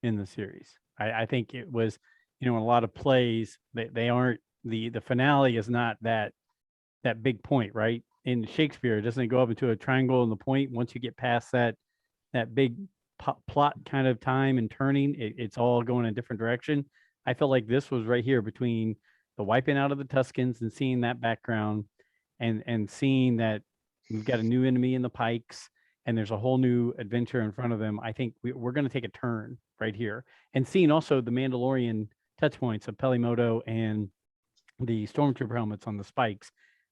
in the series. I think it was, in a lot of plays, they aren't, the finale is not that big point, right? In Shakespeare, it doesn't go up into a triangle and the point. Once you get past that big plot kind of time and turning, it's all going in a different direction. I felt like this was right here between the wiping out of the Tuskens and seeing that background, and seeing that we've got a new enemy in the Pikes, and there's a whole new adventure in front of them. I think we're going to take a turn right here, and seeing also the Mandalorian touch points of Pelimoto and the Stormtrooper helmets on the spikes.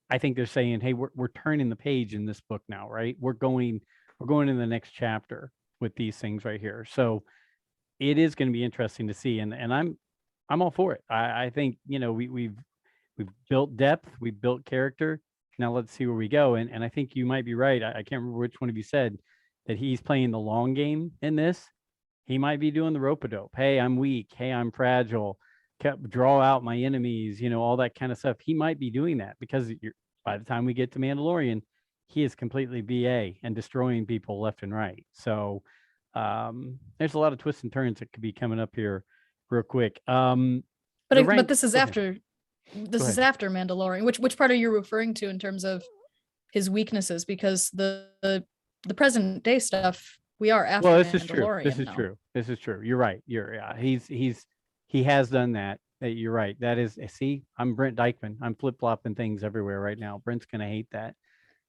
I think they're saying, hey, we're turning the page in this book now, right? We're going in the next chapter with these things right here. So it is going to be interesting to see, and I'm all for it. I think we've built depth, we've built character. Now let's see where we go. And I think you might be right. I can't remember which one of you said that he's playing the long game in this. He might be doing the rope-a-dope. Hey, I'm weak. Hey, I'm fragile. Draw out my enemies, all that kind of stuff. He might be doing that because by the time we get to Mandalorian, he is completely BA and destroying people left and right. So there's a lot of twists and turns that could be coming up here real quick. But this is after after Mandalorian. Which part are you referring to in terms of his weaknesses? Because the present day stuff, we are after Mandalorian. This is true. You're right. He has done that. You're right. That is, see, I'm Brent Dykman. I'm flip-flopping things everywhere right now. Brent's gonna hate that.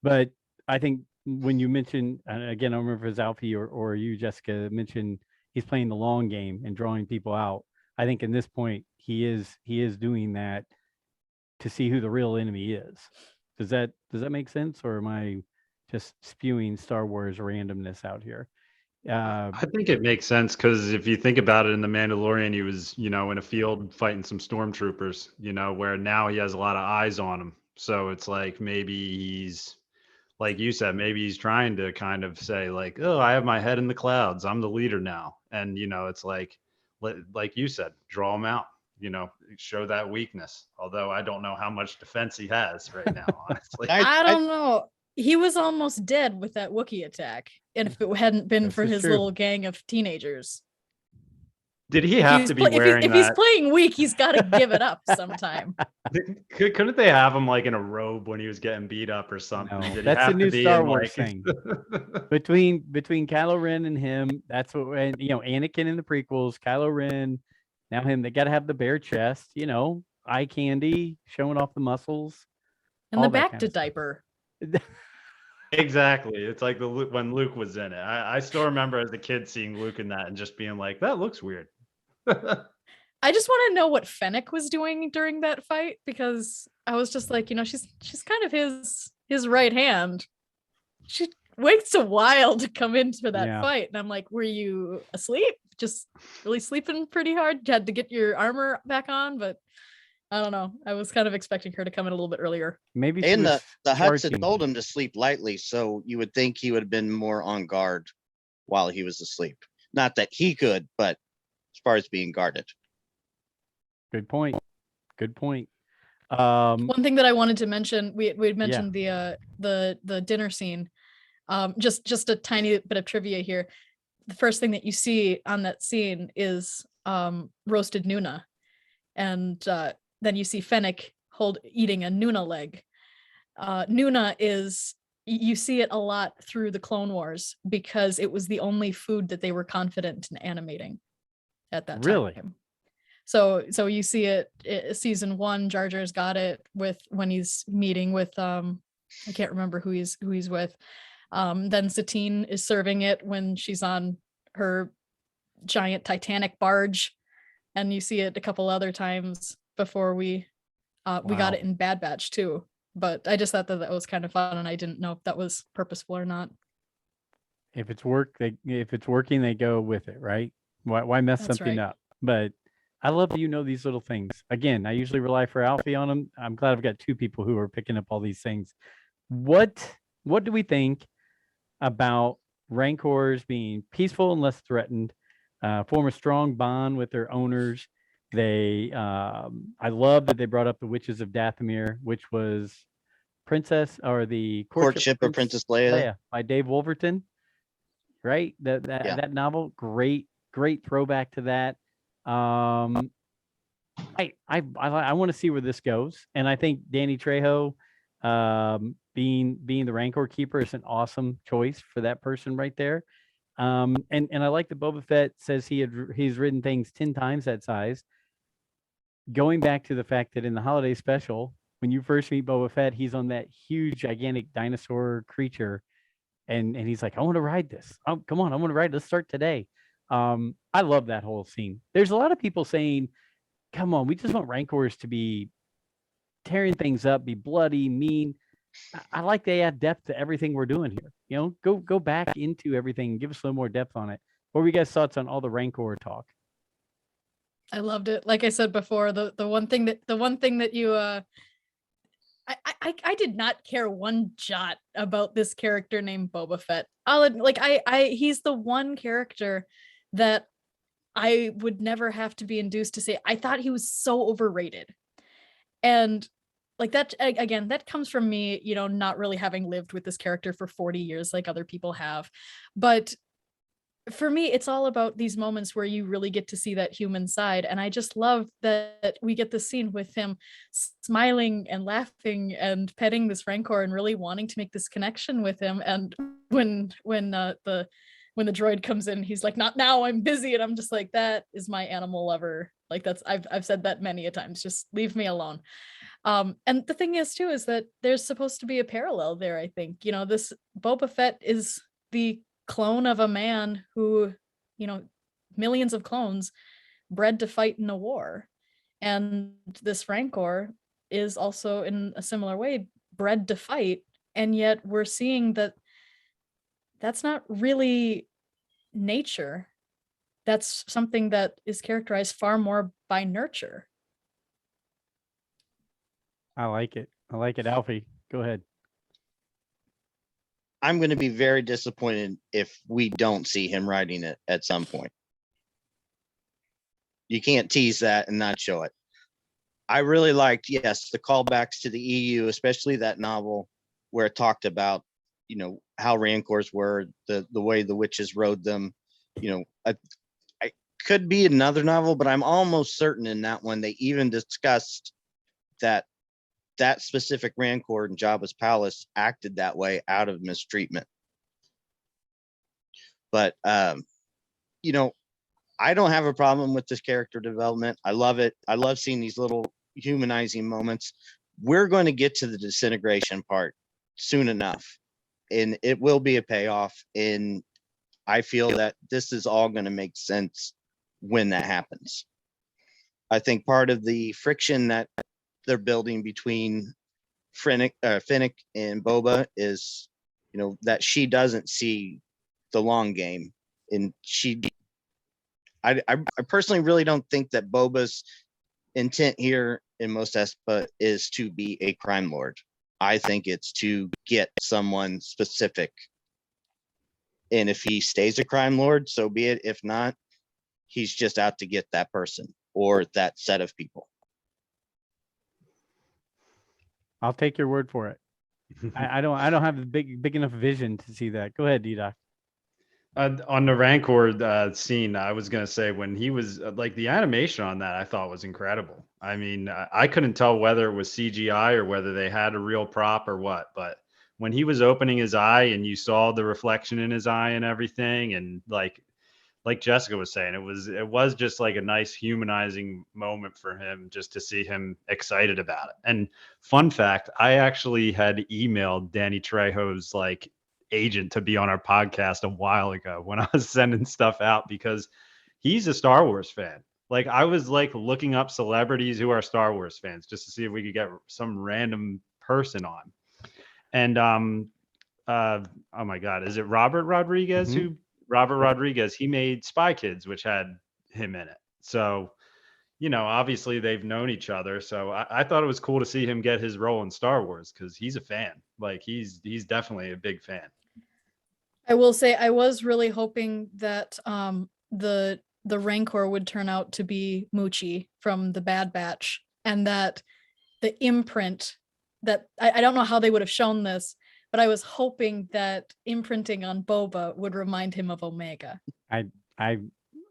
But I think when you mentioned, again, I don't remember if it was Alfie or you, Jessica, mentioned he's playing the long game and drawing people out. I think in this point he is doing that to see who the real enemy is. Does that make sense, or am I just spewing Star Wars randomness out here? I think it makes sense, because if you think about it, in The Mandalorian, he was, in a field fighting some stormtroopers, where now he has a lot of eyes on him, So it's like maybe he's, like you said, maybe he's trying to kind of say like, oh, I have my head in the clouds. I'm the leader now. And, it's like you said, draw him out, show that weakness. Although I don't know how much defense he has right now, honestly. I don't know. He was almost dead with that Wookiee attack. And if it hadn't been for his little gang of teenagers. Did he have to be wearing if he's playing weak, he's got to give it up sometime. Couldn't they have him like in a robe when he was getting beat up or something? No, that's a new Star Wars thing. Between Kylo Ren and him, that's what Anakin in the prequels, Kylo Ren, now him. They got to have the bare chest, eye candy, showing off the muscles, and the back to diaper. Exactly. It's like when Luke was in it. I still remember as a kid seeing Luke in that and just being like, that looks weird. I just want to know what Fennec was doing during that fight, because I was just like, she's kind of his right hand. She waits a while to come into that fight, and I'm like, were you asleep? Just really sleeping pretty hard? You had to get your armor back on, but I don't know. I was kind of expecting her to come in a little bit earlier. Maybe. And the Hutts had told him to sleep lightly, so you would think he would have been more on guard while he was asleep. Not that he could, but as far as being guarded. Good point. One thing that I wanted to mention, we had mentioned the dinner scene. Just a tiny bit of trivia here. The first thing that you see on that scene is roasted Nuna, and then you see Fennec eating a Nuna leg. Nuna is, you see it a lot through the Clone Wars because it was the only food that they were confident in animating at that time. Really? So you see it season 1, Jar Jar's got it when he's meeting with I can't remember who he's with. Then Satine is serving it when she's on her giant Titanic barge, and you see it a couple other times before we got it in Bad Batch too. But I just thought that was kind of fun, and I didn't know if that was purposeful or not. If it's working, they go with it, right? Why mess That's something right. up? But I love that these little things. Again, I usually rely for Alfie on them. I'm glad I've got 2 people who are picking up all these things. What do we think about Rancors being peaceful and less threatened, form a strong bond with their owners? I love that they brought up the Witches of Dathomir, which was the Courtship of Princess Leia by Dave Wolverton, right? That novel, great throwback to that. I want to see where this goes, and I think Danny Trejo, being the Rancor keeper, is an awesome choice for that person right there. And I like that Boba Fett says he's written things 10 times that size. Going back to the fact that in the holiday special, when you first meet Boba Fett, he's on that huge, gigantic dinosaur creature, and he's like, I want to ride this. Oh, come on, I want to ride. Let's start today. I love that whole scene. There's a lot of people saying, come on, we just want Rancors to be tearing things up, be bloody, mean. I like they add depth to everything we're doing here. Go back into everything and give us a little more depth on it. What were you guys' thoughts on all the Rancor talk? I loved it. Like I said before, the one thing that you I did not care one jot about this character named Boba Fett. He's the one character that I would never have to be induced to say I thought he was so overrated. And like that, again, that comes from me, not really having lived with this character for 40 years like other people have. But for me, it's all about these moments where you really get to see that human side. And I just love that we get the scene with him smiling and laughing and petting this Rancor and really wanting to make this connection with him. And when the droid comes in, he's like, not now, I'm busy. And I'm just like, that is my animal lover. Like I've said that many a times, just leave me alone. And the thing is too, is that there's supposed to be a parallel there. I think, this Boba Fett is the clone of a man who, millions of clones bred to fight in a war. And this Rancor is also in a similar way bred to fight. And yet we're seeing that that's not really nature. That's something that is characterized far more by nurture. I like it. I like it. Alfie, go ahead. I'm going to be very disappointed if we don't see him riding it at some point. You can't tease that and not show it. I really liked, yes, the callbacks to the EU, especially that novel where it talked about, how Rancors were, the way the witches rode them. I could be another novel, but I'm almost certain in that one they even discussed that specific Rancor in Jabba's palace acted that way out of mistreatment. But I don't have a problem with this character development. I love it. I love seeing these little humanizing moments. We're going to get to the disintegration part soon enough, and it will be a payoff. And I feel that this is all going to make sense when that happens. I think part of the friction that they're building between Fennec and Boba is, that she doesn't see the long game, and I personally really don't think that Boba's intent here in Mos Espa is to be a crime lord. I think it's to get someone specific. And if he stays a crime lord, so be it. If not, he's just out to get that person or that set of people. I'll take your word for it. I don't have a big enough vision to see that. Go ahead, D-Doc. On the Rancor scene, I was going to say when he was like the animation on that, I thought was incredible. I mean, I couldn't tell whether it was CGI or whether they had a real prop or what, but when he was opening his eye and you saw the reflection in his eye and everything, and like Jessica was saying, it was just like a nice humanizing moment for him just to see him excited about it. And fun fact, I actually had emailed Danny Trejo's like agent to be on our podcast a while ago when I was sending stuff out, because he's a Star Wars fan. Like I was like looking up celebrities who are Star Wars fans just to see if we could get some random person on. And oh my God, is it Robert Rodriguez? Mm-hmm. Robert Rodriguez, he made Spy Kids, which had him in it. So, obviously they've known each other. So I thought it was cool to see him get his role in Star Wars because he's a fan. Like he's definitely a big fan. I will say I was really hoping that the Rancor would turn out to be Moochie from the Bad Batch, and that the imprint that I don't know how they would have shown this, but I was hoping that imprinting on Boba would remind him of Omega. I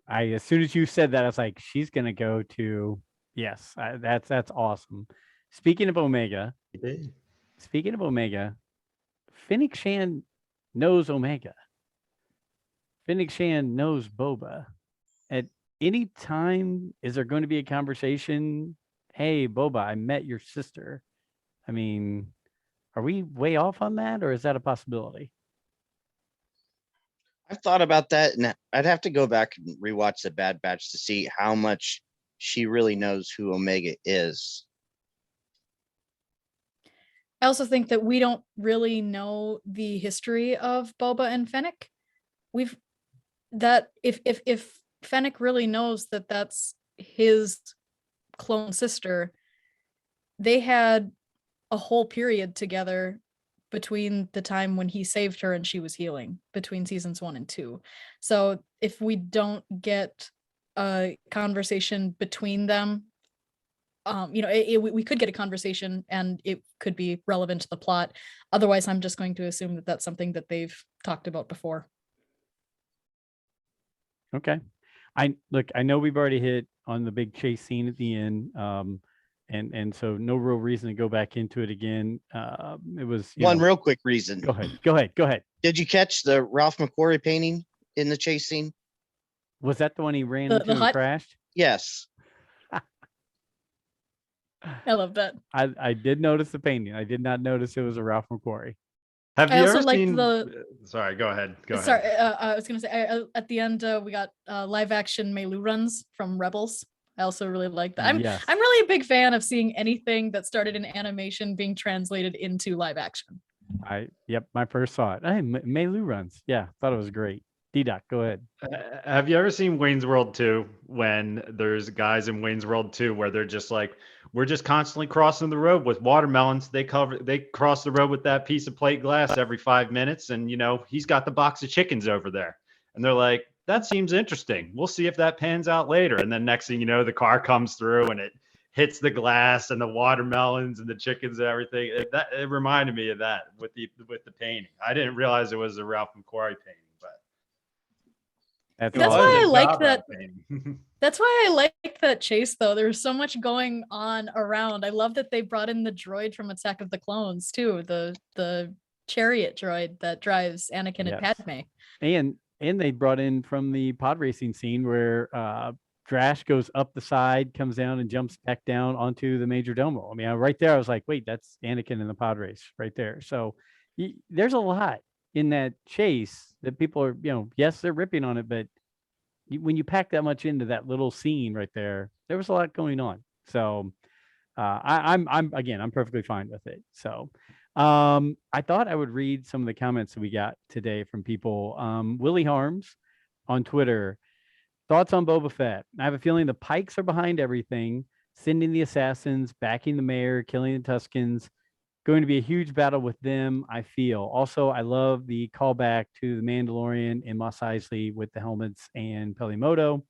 as soon as you said that, I was like, she's gonna go to yes. That's awesome. Speaking of Omega, Fennec Shan knows Omega. Fennec Shan knows Boba. At any time, is there going to be a conversation? Hey, Boba, I met your sister. I mean, are we way off on that, or is that a possibility? I've thought about that, and I'd have to go back and rewatch the Bad Batch to see how much she really knows who Omega is. I also think that we don't really know the history of Boba and Fennec. If Fennec really knows that that's his clone sister, they had a whole period together between the time when he saved her and she was healing, between seasons 1 and 2. So if we don't get a conversation between them, we could get a conversation and it could be relevant to the plot. Otherwise, I'm just going to assume that that's something that they've talked about before. Okay. I know we've already hit on the big chase scene at the end. And so no real reason to go back into it again. It was one real quick reason. Go ahead. Did you catch the Ralph McQuarrie painting in the chase scene? Was that the one he ran into and crashed? Yes. I love that. I did notice the painting. I did not notice it was a Ralph McQuarrie. Have you ever seen Sorry, go ahead. Sorry, I was going to say at the end we got live action Mei Lu runs from Rebels. I also really like that. I'm really a big fan of seeing anything that started in animation being translated into live action. My first thought. Hey, Mei Lu runs. Yeah, thought it was great. D-Doc, go ahead. Have you ever seen Wayne's World 2 when there's guys in Wayne's World 2 where they're just like, we're just constantly crossing the road with watermelons. They cross the road with that piece of plate glass every 5 minutes. And, he's got the box of chickens over there. And they're like, that seems interesting. We'll see if that pans out later. And then next thing you know, the car comes through and it hits the glass and the watermelons and the chickens and everything. It reminded me of that with the painting. I didn't realize it was a Ralph McQuarrie painting, but that's why I like that. That's why I like that chase, though. There's so much going on around. I love that they brought in the droid from Attack of the Clones too, the chariot droid that drives Anakin and Padme. And they brought in from the pod racing scene where Drash goes up the side, comes down, and jumps back down onto the Major Domo. I mean, right there, I was like, wait, that's Anakin in the pod race right there. So there's a lot in that chase that people are, yes, they're ripping on it, but when you pack that much into that little scene right there, there was a lot going on. So I'm perfectly fine with it. So I thought I would read some of the comments that we got today from people. Willie Harms on Twitter, thoughts on Boba Fett. I have a feeling the Pikes are behind everything, sending the assassins, backing the mayor, killing the Tuskens. Going to be a huge battle with them, I feel. Also, I love the callback to the Mandalorian and Mos Eisley with the helmets and Pelimoto.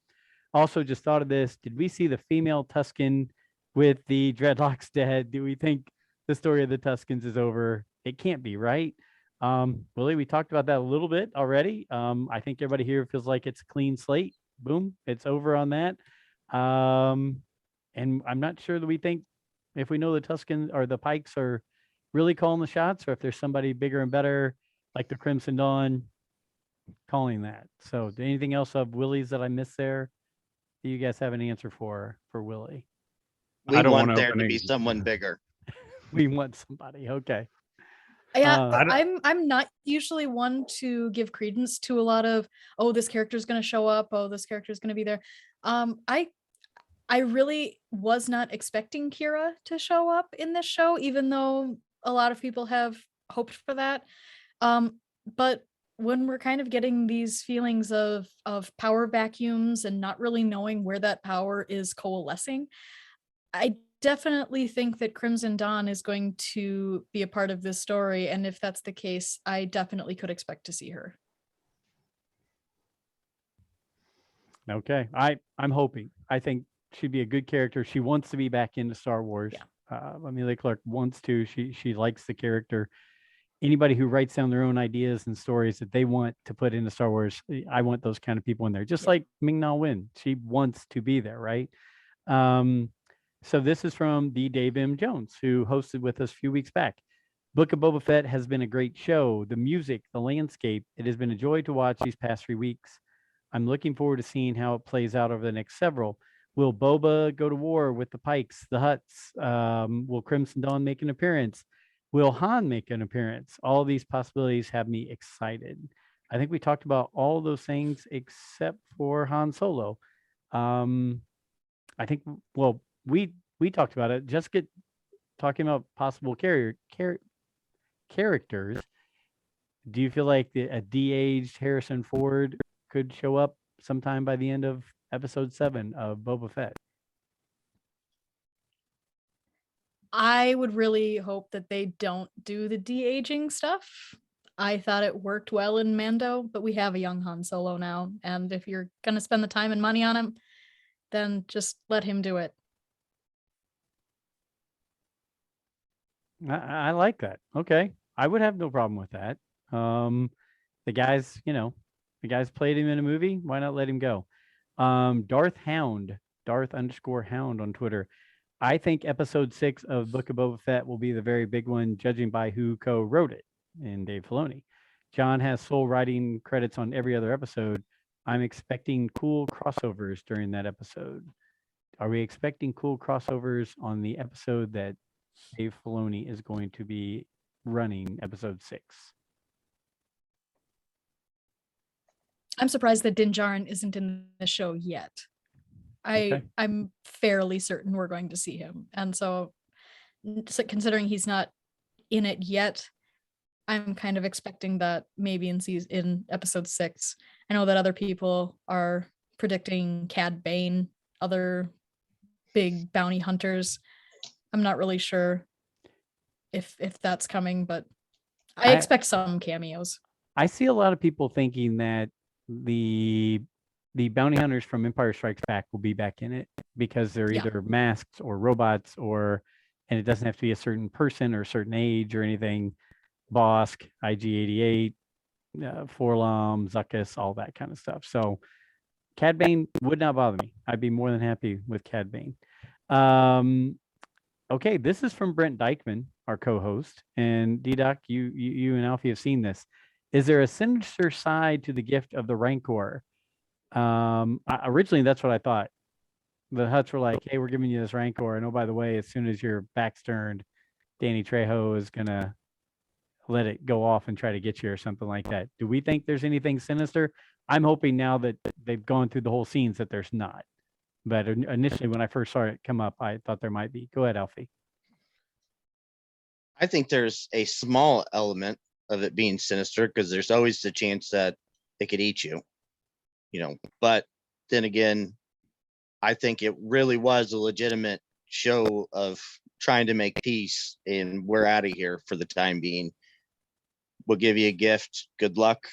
Also, just thought of this. Did we see the female Tusken with the dreadlocks dead? Do we think the story of the Tuskens is over? It can't be, right? Willie, we talked about that a little bit already. I think everybody here feels like it's a clean slate. Boom, it's over on that. And I'm not sure that we think, if we know the Tuskens or the Pikes are really calling the shots, or if there's somebody bigger and better like the Crimson Dawn calling that. So anything else of Willie's that I missed there? Do you guys have an answer for Willie? We want there to be someone bigger. We want somebody. Okay. Yeah, I'm not usually one to give credence to a lot of, oh, this character is going to show up. Oh, this character is going to be there. I really was not expecting Kira to show up in this show, even though a lot of people have hoped for that. But when we're kind of getting these feelings of power vacuums and not really knowing where that power is coalescing, I definitely think that Crimson Dawn is going to be a part of this story. And if that's the case, I definitely could expect to see her. Okay. I'm hoping. I think she'd be a good character. She wants to be back into Star Wars. Yeah. Amelia Clark wants to. She likes the character. Anybody who writes down their own ideas and stories that they want to put into Star Wars, I want those kind of people in there. Just like Ming-Na Wen. She wants to be there, right? So this is from the Dave M. Jones, who hosted with us a few weeks back. Book of Boba Fett has been a great show. The music, the landscape, it has been a joy to watch these past 3 weeks. I'm looking forward to seeing how it plays out over the next several. Will Boba go to war with the Pikes, the Hutts? Will Crimson Dawn make an appearance? Will Han make an appearance? All these possibilities have me excited. I think we talked about all those things except for Han Solo. I think, well, we talked about it. Jessica talking about possible characters. Do you feel like a de-aged Harrison Ford could show up sometime by the end of episode 7 of Boba Fett? I would really hope that they don't do the de-aging stuff. I thought it worked well in Mando, but we have a young Han Solo now. And if you're going to spend the time and money on him, then just let him do it. I like that. Okay. I would have no problem with that. The guy's played him in a movie. Why not let him go? Darth _Hound on Twitter. I think episode 6 of Book of Boba Fett will be the very big one, judging by who co-wrote it, and Dave Filoni. John has sole writing credits on every other episode. I'm expecting cool crossovers during that episode. Are we expecting cool crossovers on the episode that Dave Filoni is going to be running, episode 6? I'm surprised that Din Djarin isn't in the show yet. I'm fairly certain we're going to see him. And so considering he's not in it yet, I'm kind of expecting that maybe in episode 6. I know that other people are predicting Cad Bane, other big bounty hunters. I'm not really sure if that's coming, but I expect some cameos. I see a lot of people thinking that the bounty hunters from Empire Strikes Back will be back in it because they're either masks or robots, and it doesn't have to be a certain person or a certain age or anything. Bosk, IG-88, Forlom, Zuckuss, all that kind of stuff. So Cad Bane would not bother me. I'd be more than happy with Cad Bane. Okay, this is from Brent Dykman, our co-host, and D-Doc, you and Alfie have seen this. Is there a sinister side to the gift of the Rancor? Originally, that's what I thought. The Hutts were like, "Hey, we're giving you this Rancor, and oh, by the way, as soon as your back's turned, Danny Trejo is gonna let it go off and try to get you or something like that." Do we think there's anything sinister? I'm hoping now that they've gone through the whole scenes that there's not. But initially, when I first saw it come up, I thought there might be. Go ahead, Alfie. I think there's a small element of it being sinister because there's always the chance that it could eat you, But then again, I think it really was a legitimate show of trying to make peace, and we're out of here for the time being. We'll give you a gift. Good luck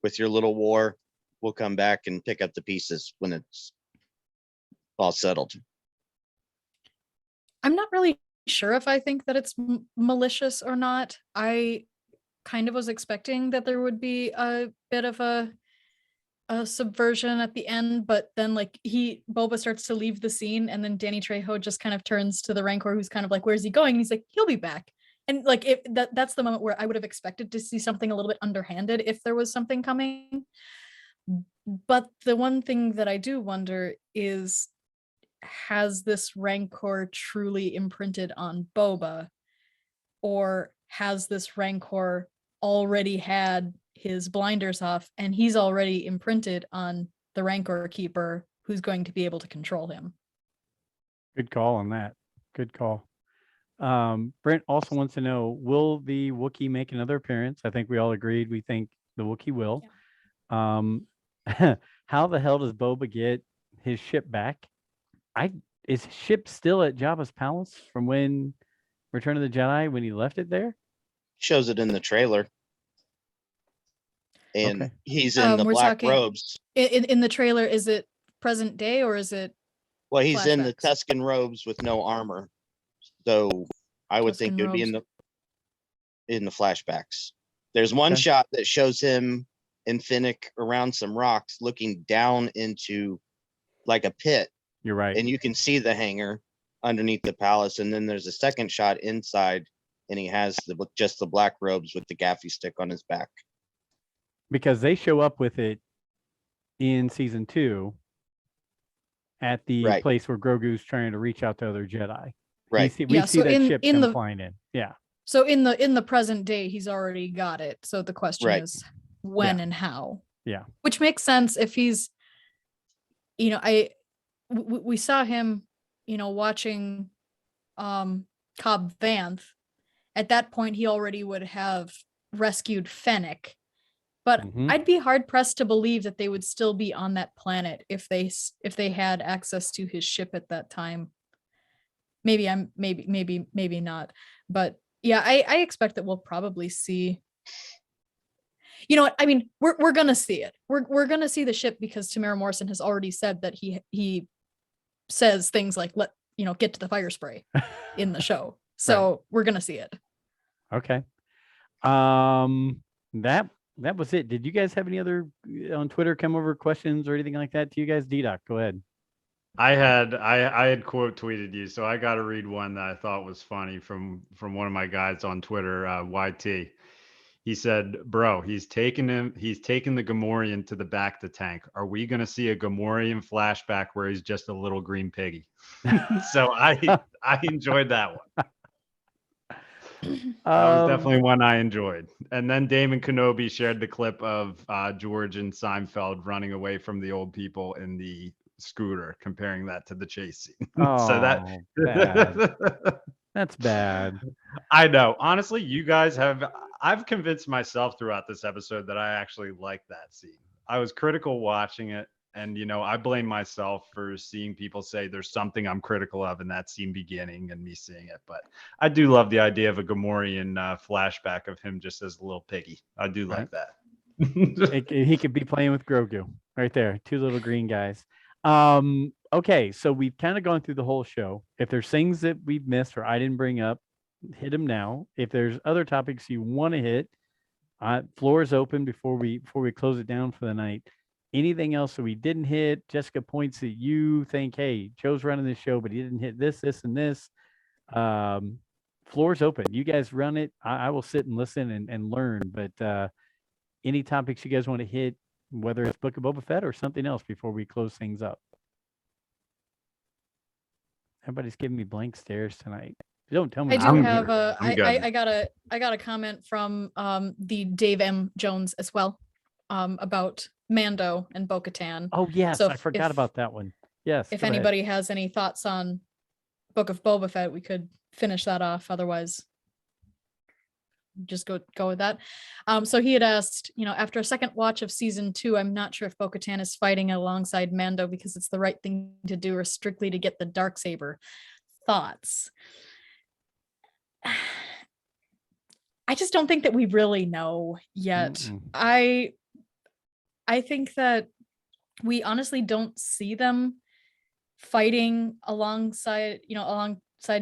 with your little war. We'll come back and pick up the pieces when it's all settled. I'm not really sure if I think that it's malicious or not. I kind of was expecting that there would be a bit of a subversion at the end, but then Boba starts to leave the scene, and then Danny Trejo just kind of turns to the Rancor, who's kind of like, "Where's he going?" And he's like, "He'll be back." And that's the moment where I would have expected to see something a little bit underhanded if there was something coming. But the one thing that I do wonder is, has this Rancor truly imprinted on Boba, or has this Rancor already had his blinders off and he's already imprinted on the Rancor keeper who's going to be able to control him? Good call on that. Good call. Brent also wants to know, will the Wookiee make another appearance? I think we all agreed we think the Wookiee will. Yeah. How the hell does Boba get his ship back? Is his ship still at Jabba's palace from when Return of the Jedi, when he left it there? Shows it in the trailer. And he's in the black robes. In the trailer, is it present day or is it? Well, he's in the Tusken robes with no armor. So I would think it would be in the flashbacks. There's one shot that shows him and Finnick around some rocks looking down into like a pit. You're right. And you can see the hangar underneath the palace. And then there's a second shot inside, and he has just the black robes with the gaffy stick on his back. Because they show up with it in season 2 at the place where Grogu's trying to reach out to other Jedi. Right. We see that ship come flying in. Yeah. So in the present day, he's already got it. So the question is when and how. Yeah. Which makes sense if he's, we saw him, watching Cobb Vanth. At that point, he already would have rescued Fennec. But I'd be hard pressed to believe that they would still be on that planet if they had access to his ship at that time. Maybe not. But yeah, I expect that we'll probably see. You know what? I mean, we're gonna see it. We're gonna see the ship because Tamara Morrison has already said that he says things like get to the fire spray in the show. So we're gonna see it. Okay. That was it. Did you guys have any other on Twitter come over questions or anything like that to you guys? D-Doc, go ahead. I had quote tweeted you, so I got to read one that I thought was funny from one of my guys on Twitter, YT. He said, "Bro, he's taking the Gamorrean to the back to tank. Are we going to see a Gamorrean flashback where he's just a little green piggy?" So I enjoyed that one. That was definitely one I enjoyed. And then Damon Kenobi shared the clip of George and Seinfeld running away from the old people in the scooter, comparing that to the chase scene. So bad. That's bad. I know. Honestly, you guys have, I've convinced myself throughout this episode that I actually like that scene. I was critical watching it, and I blame myself for seeing people say there's something I'm critical of in that scene beginning and me seeing it. But I do love the idea of a Gamorrean flashback of him just as a little piggy. I do like that. He could be playing with Grogu right there, two little green guys. Okay, so we've kind of gone through the whole show. If there's things that we've missed or I didn't bring up, hit them now. If there's other topics you want to hit, floor is open before we close it down for the night. Anything else that we didn't hit? Jessica, points that you think, hey, Joe's running this show, but he didn't hit this, and this. Floor's open. You guys run it. I will sit and listen and learn. But any topics you guys want to hit, whether it's Book of Boba Fett or something else, before we close things up. Everybody's giving me blank stares tonight. Don't tell me. I do have I got a comment from the Dave M. Jones as well about Mando and Bo-Katan. Oh yes, so I forgot about that one. Yes. If anybody has any thoughts on Book of Boba Fett, we could finish that off. Otherwise, just go with that. So he had asked, after a second watch of season 2, I'm not sure if Bo-Katan is fighting alongside Mando because it's the right thing to do or strictly to get the Darksaber. Thoughts? I just don't think that we really know yet. Mm-mm. I think that we honestly don't see them fighting alongside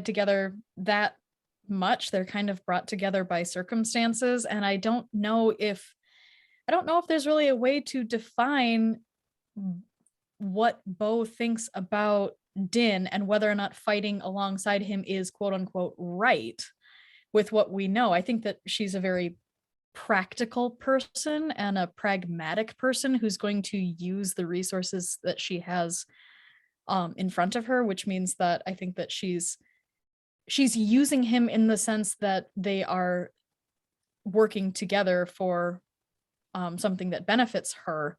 together that much. They're kind of brought together by circumstances, and I don't know if there's really a way to define what Bo thinks about Din and whether or not fighting alongside him is quote unquote right with what we know. I think that she's a very practical person and a pragmatic person who's going to use the resources that she has in front of her, which means that I think that she's using him in the sense that they are working together for something that benefits her.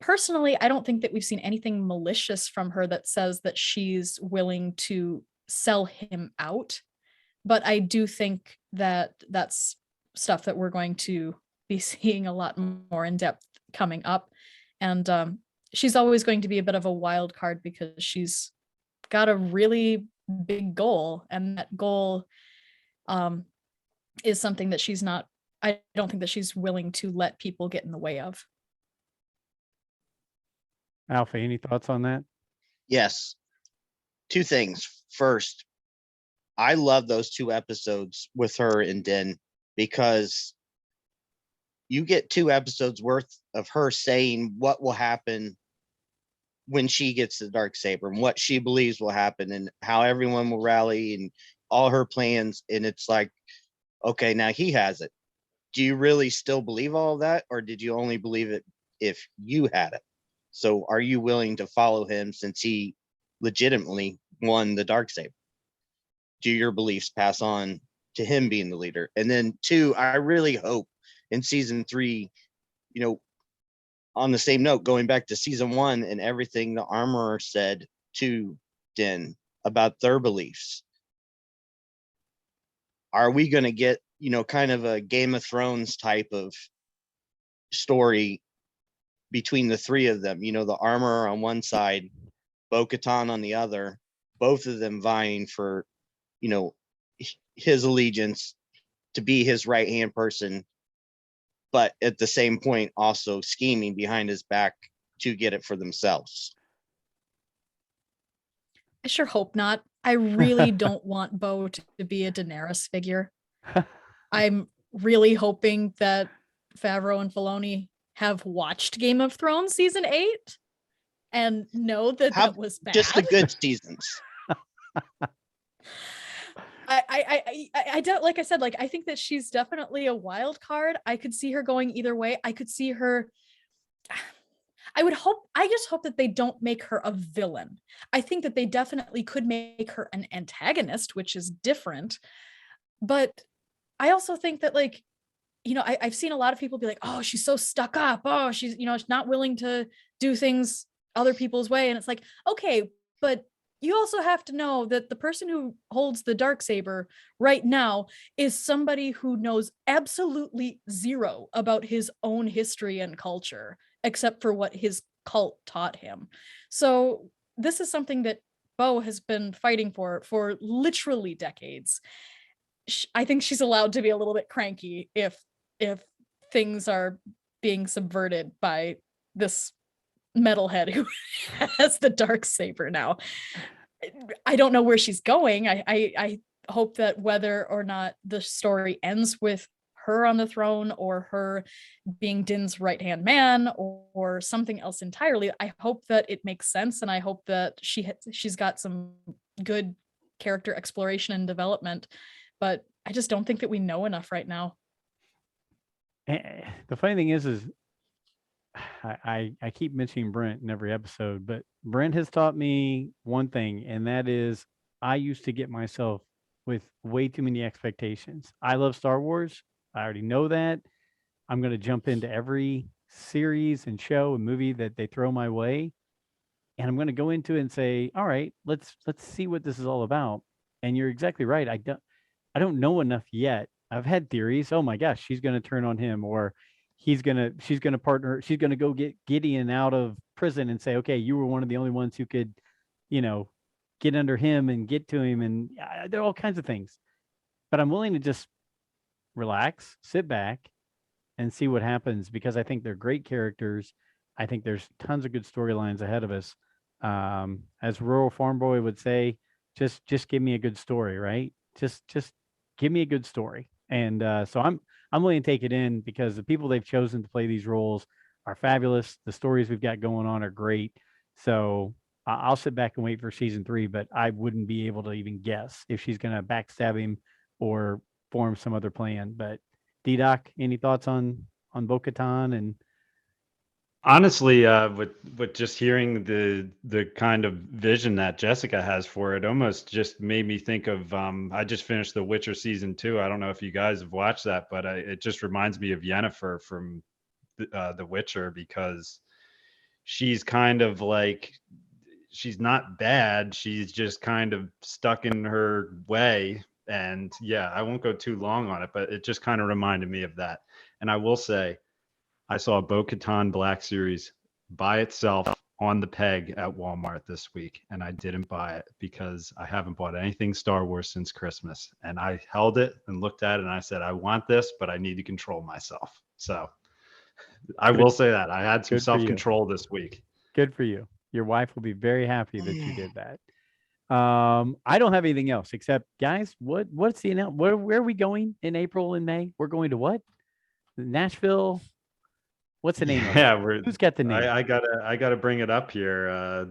Personally, I don't think that we've seen anything malicious from her that says that she's willing to sell him out. But I do think that that's stuff that we're going to be seeing a lot more in depth coming up. And she's always going to be a bit of a wild card because she's got a really big goal. And that goal is something that I don't think that she's willing to let people get in the way of. Alfie, any thoughts on that? Yes. 2 things. First, I love those 2 episodes with her and Din because you get 2 episodes worth of her saying what will happen when she gets the Darksaber and what she believes will happen and how everyone will rally and all her plans. And it's like, okay, now he has it. Do you really still believe all of that? Or did you only believe it if you had it? So are you willing to follow him since he legitimately won the Darksaber? Do your beliefs pass on to him being the leader? And then 2, I really hope in season 3, on the same note, going back to season 1 and everything the armorer said to Din about their beliefs, are we going to get, kind of a Game of Thrones type of story between the 3 of them? The armorer on one side, Bo-Katan on the other, both of them vying for, his allegiance to be his right-hand person, but at the same point also scheming behind his back to get it for themselves. I sure hope not. I really don't want Bo to be a Daenerys figure. I'm really hoping that Favreau and Filoni have watched Game of Thrones season 8 and know that was bad. Just the good seasons. I don't, like I said, I think that she's definitely a wild card. I could see her going either way. I could see her. I just hope that they don't make her a villain. I think that they definitely could make her an antagonist, which is different. But I also think that I've seen a lot of people be like, oh, she's so stuck up. Oh, she's not willing to do things other people's way. And it's like, okay, but you also have to know that the person who holds the Darksaber right now is somebody who knows absolutely zero about his own history and culture, except for what his cult taught him. So this is something that Bo has been fighting for literally decades. I think she's allowed to be a little bit cranky if things are being subverted by this metalhead who has the Darksaber now. I don't know where she's going. I hope that whether or not the story ends with her on the throne or her being Din's right-hand man or something else entirely, I hope that it makes sense, and I hope that she's got some good character exploration and development, but I just don't think that we know enough right now. The funny thing is I keep mentioning Brent in every episode, but Brent has taught me one thing, and that is I used to get myself with way too many expectations. I love Star Wars. I already know that. I'm going to jump into every series and show and movie that they throw my way, and I'm going to go into it and say, all right, let's see what this is all about. And you're exactly right. I don't know enough yet. I've had theories. Oh my gosh, she's going to turn on him, or she's going to go get Gideon out of prison and say, okay, you were one of the only ones who could, get under him and get to him. And there are all kinds of things, but I'm willing to just relax, sit back and see what happens, because I think they're great characters. I think there's tons of good storylines ahead of us. As rural farm boy would say, just give me a good story, right? Just give me a good story. And so I'm willing to take it in, because the people they've chosen to play these roles are fabulous. The stories we've got going on are great. So I'll sit back and wait for season 3, but I wouldn't be able to even guess if she's going to backstab him or form some other plan. But D-Doc, any thoughts on Bo-Katan? And honestly, with just hearing the kind of vision that Jessica has for it, almost just made me think of I just finished The Witcher season 2. I don't know if you guys have watched that, but it just reminds me of Yennefer from The Witcher, because she's kind of like, she's not bad, she's just kind of stuck in her way. And yeah, I won't go too long on it, but it just kind of reminded me of that. And I will say, I saw a Bo-Katan Black Series by itself on the peg at Walmart this week, and I didn't buy it because I haven't bought anything Star Wars since Christmas. And I held it and looked at it and I said, I want this, but I need to control myself. So I will say that I had some self-control this week. Good for you. Your wife will be very happy that you did that. I don't have anything else except, guys, what's the announcement? Where are we going in April and May? We're going to what? Nashville. What's the name? Yeah, of it? Who's got the name? I gotta bring it up here.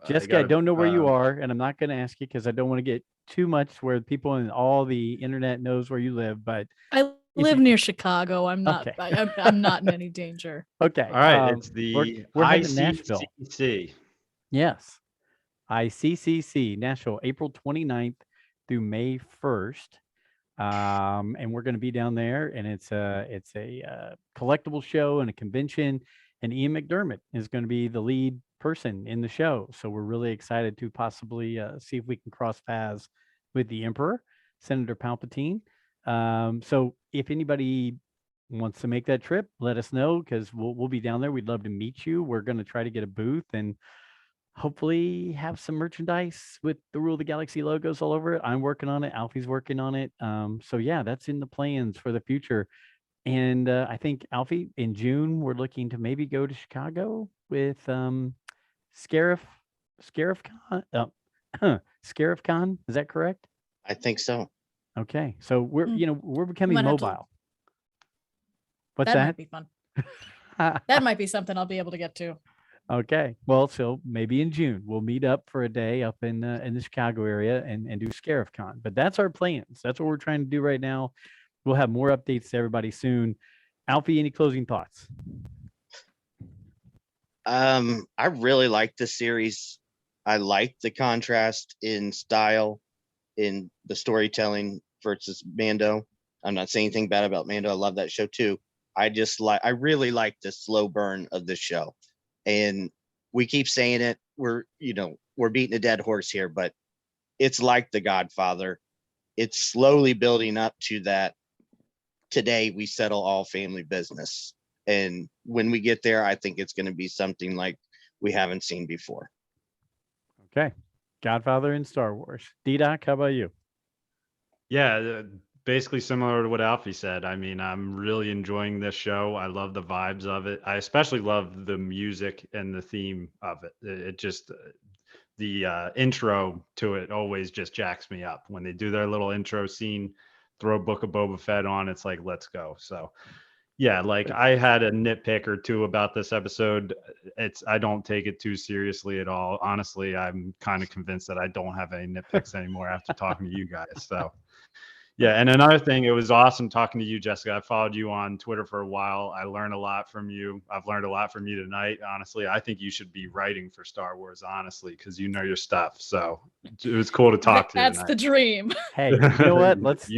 Jessica, I don't know where you are, and I'm not going to ask you because I don't want to get too much where people in all the internet knows where you live. But I live near Chicago. I'm not. Okay. I'm not in any danger. Okay. All right. It's the we're heading to Nashville. ICCC. Yes. ICCC, Nashville, April 29th through May 1st. And we're going to be down there, and it's a collectible show and a convention, and Ian McDermott is going to be the lead person in the show. So we're really excited to possibly see if we can cross paths with the Emperor, Senator Palpatine. So if anybody wants to make that trip, let us know, because we'll be down there. We'd love to meet you. We're going to try to get a booth and hopefully have some merchandise with the Rule of the Galaxy logos all over it. I'm working on it. Alfie's working on it. So yeah, that's in the plans for the future. And I think, Alfie, in June, we're looking to maybe go to Chicago with Scarif Con. Is that correct? I think so. Okay. So we're becoming mobile. What's that? That might be fun. That might be something I'll be able to get to. Okay. Well, so maybe in June we'll meet up for a day up in the Chicago area and do Scarif Con. But that's our plans. That's what we're trying to do right now. We'll have more updates to everybody soon. Alfie, any closing thoughts? I really like this series. I like the contrast in style, in the storytelling versus Mando. I'm not saying anything bad about Mando. I love that show too. I really like the slow burn of this show. And we keep saying it. We're beating a dead horse here, but it's like The Godfather. It's slowly building up to that. Today we settle all family business. And when we get there, I think it's going to be something like we haven't seen before. Okay. Godfather and Star Wars. D-Doc, how about you? Yeah, basically similar to what Alfie said. I mean, I'm really enjoying this show. I love the vibes of it. I especially love the music and the theme of it. It just, the intro to it always just jacks me up. When they do their little intro scene, throw Book of Boba Fett on, it's like, let's go. So yeah, like I had a nitpick or two about this episode. I don't take it too seriously at all. Honestly, I'm kind of convinced that I don't have any nitpicks anymore after talking to you guys. So yeah, and another thing, it was awesome talking to you, Jessica. I followed you on Twitter for a while. I learned a lot from you. I've learned a lot from you tonight. Honestly, I think you should be writing for Star Wars, honestly, because you know your stuff. So it was cool to talk to you That's tonight. the dream. Hey, you know what? Let's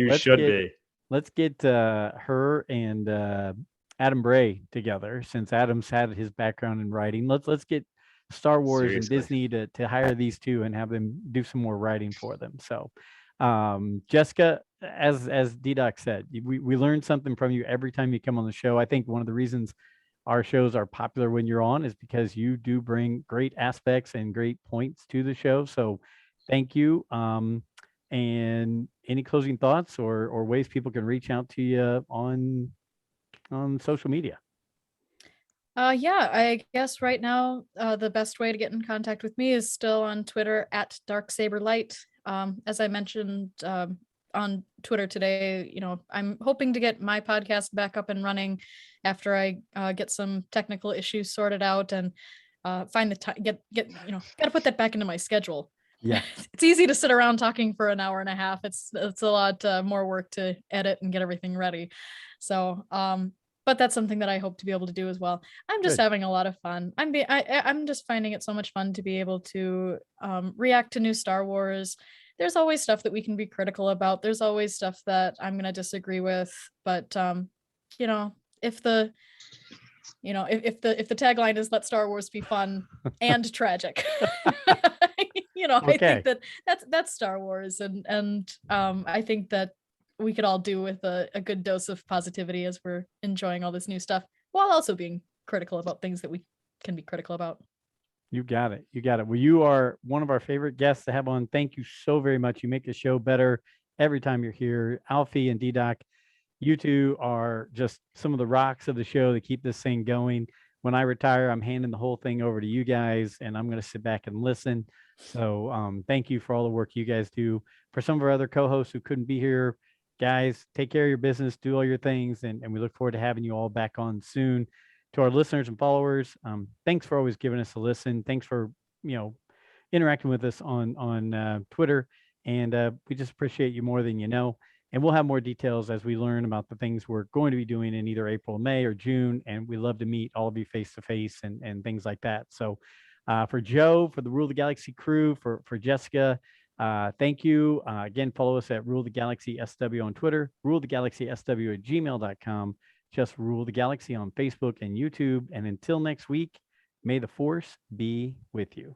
get her and Adam Bray together, since Adam's had his background in writing. Let's get Star Wars and Disney to hire these two and have them do some more writing for them. So Jessica, as D-Doc said, we learn something from you every time you come on the show. I think one of the reasons our shows are popular when you're on is because you do bring great aspects and great points to the show. So thank you. And any closing thoughts or ways people can reach out to you on social media? Yeah, I guess right now the best way to get in contact with me is still on Twitter at DarkSaberLight. As I mentioned on Twitter today, I'm hoping to get my podcast back up and running after I get some technical issues sorted out and find the time. Gotta put that back into my schedule. Yeah, it's easy to sit around talking for an hour and a half. It's a lot more work to edit and get everything ready. So, but that's something that I hope to be able to do as well. I'm just having a lot of fun. I'm just finding it so much fun to be able to react to new Star Wars. There's always stuff that we can be critical about. There's always stuff that I'm going to disagree with. But if the tagline is "Let Star Wars be fun and tragic," I think that's Star Wars, and I think that we could all do with a good dose of positivity as we're enjoying all this new stuff, while also being critical about things that we can be critical about. You got it. Well, you are one of our favorite guests to have on. Thank you so very much. You make the show better every time you're here. Alfie and D-Doc, you two are just some of the rocks of the show that keep this thing going. When I retire, I'm handing the whole thing over to you guys, and I'm going to sit back and listen. So thank you for all the work you guys do. For some of our other co-hosts who couldn't be here, guys, take care of your business, do all your things, and we look forward to having you all back on soon. To our listeners and followers, thanks for always giving us a listen. Thanks for interacting with us on Twitter, and we just appreciate you more than you know. And we'll have more details as we learn about the things we're going to be doing in either April, May, or June. And we love to meet all of you face to face and things like that. So for Joe, for the Rule the Galaxy crew, for Jessica, thank you. Again, follow us at Rule the Galaxy SW on Twitter, ruletheGalaxySW@gmail.com. Just Rule the Galaxy on Facebook and YouTube. And until next week, may the Force be with you.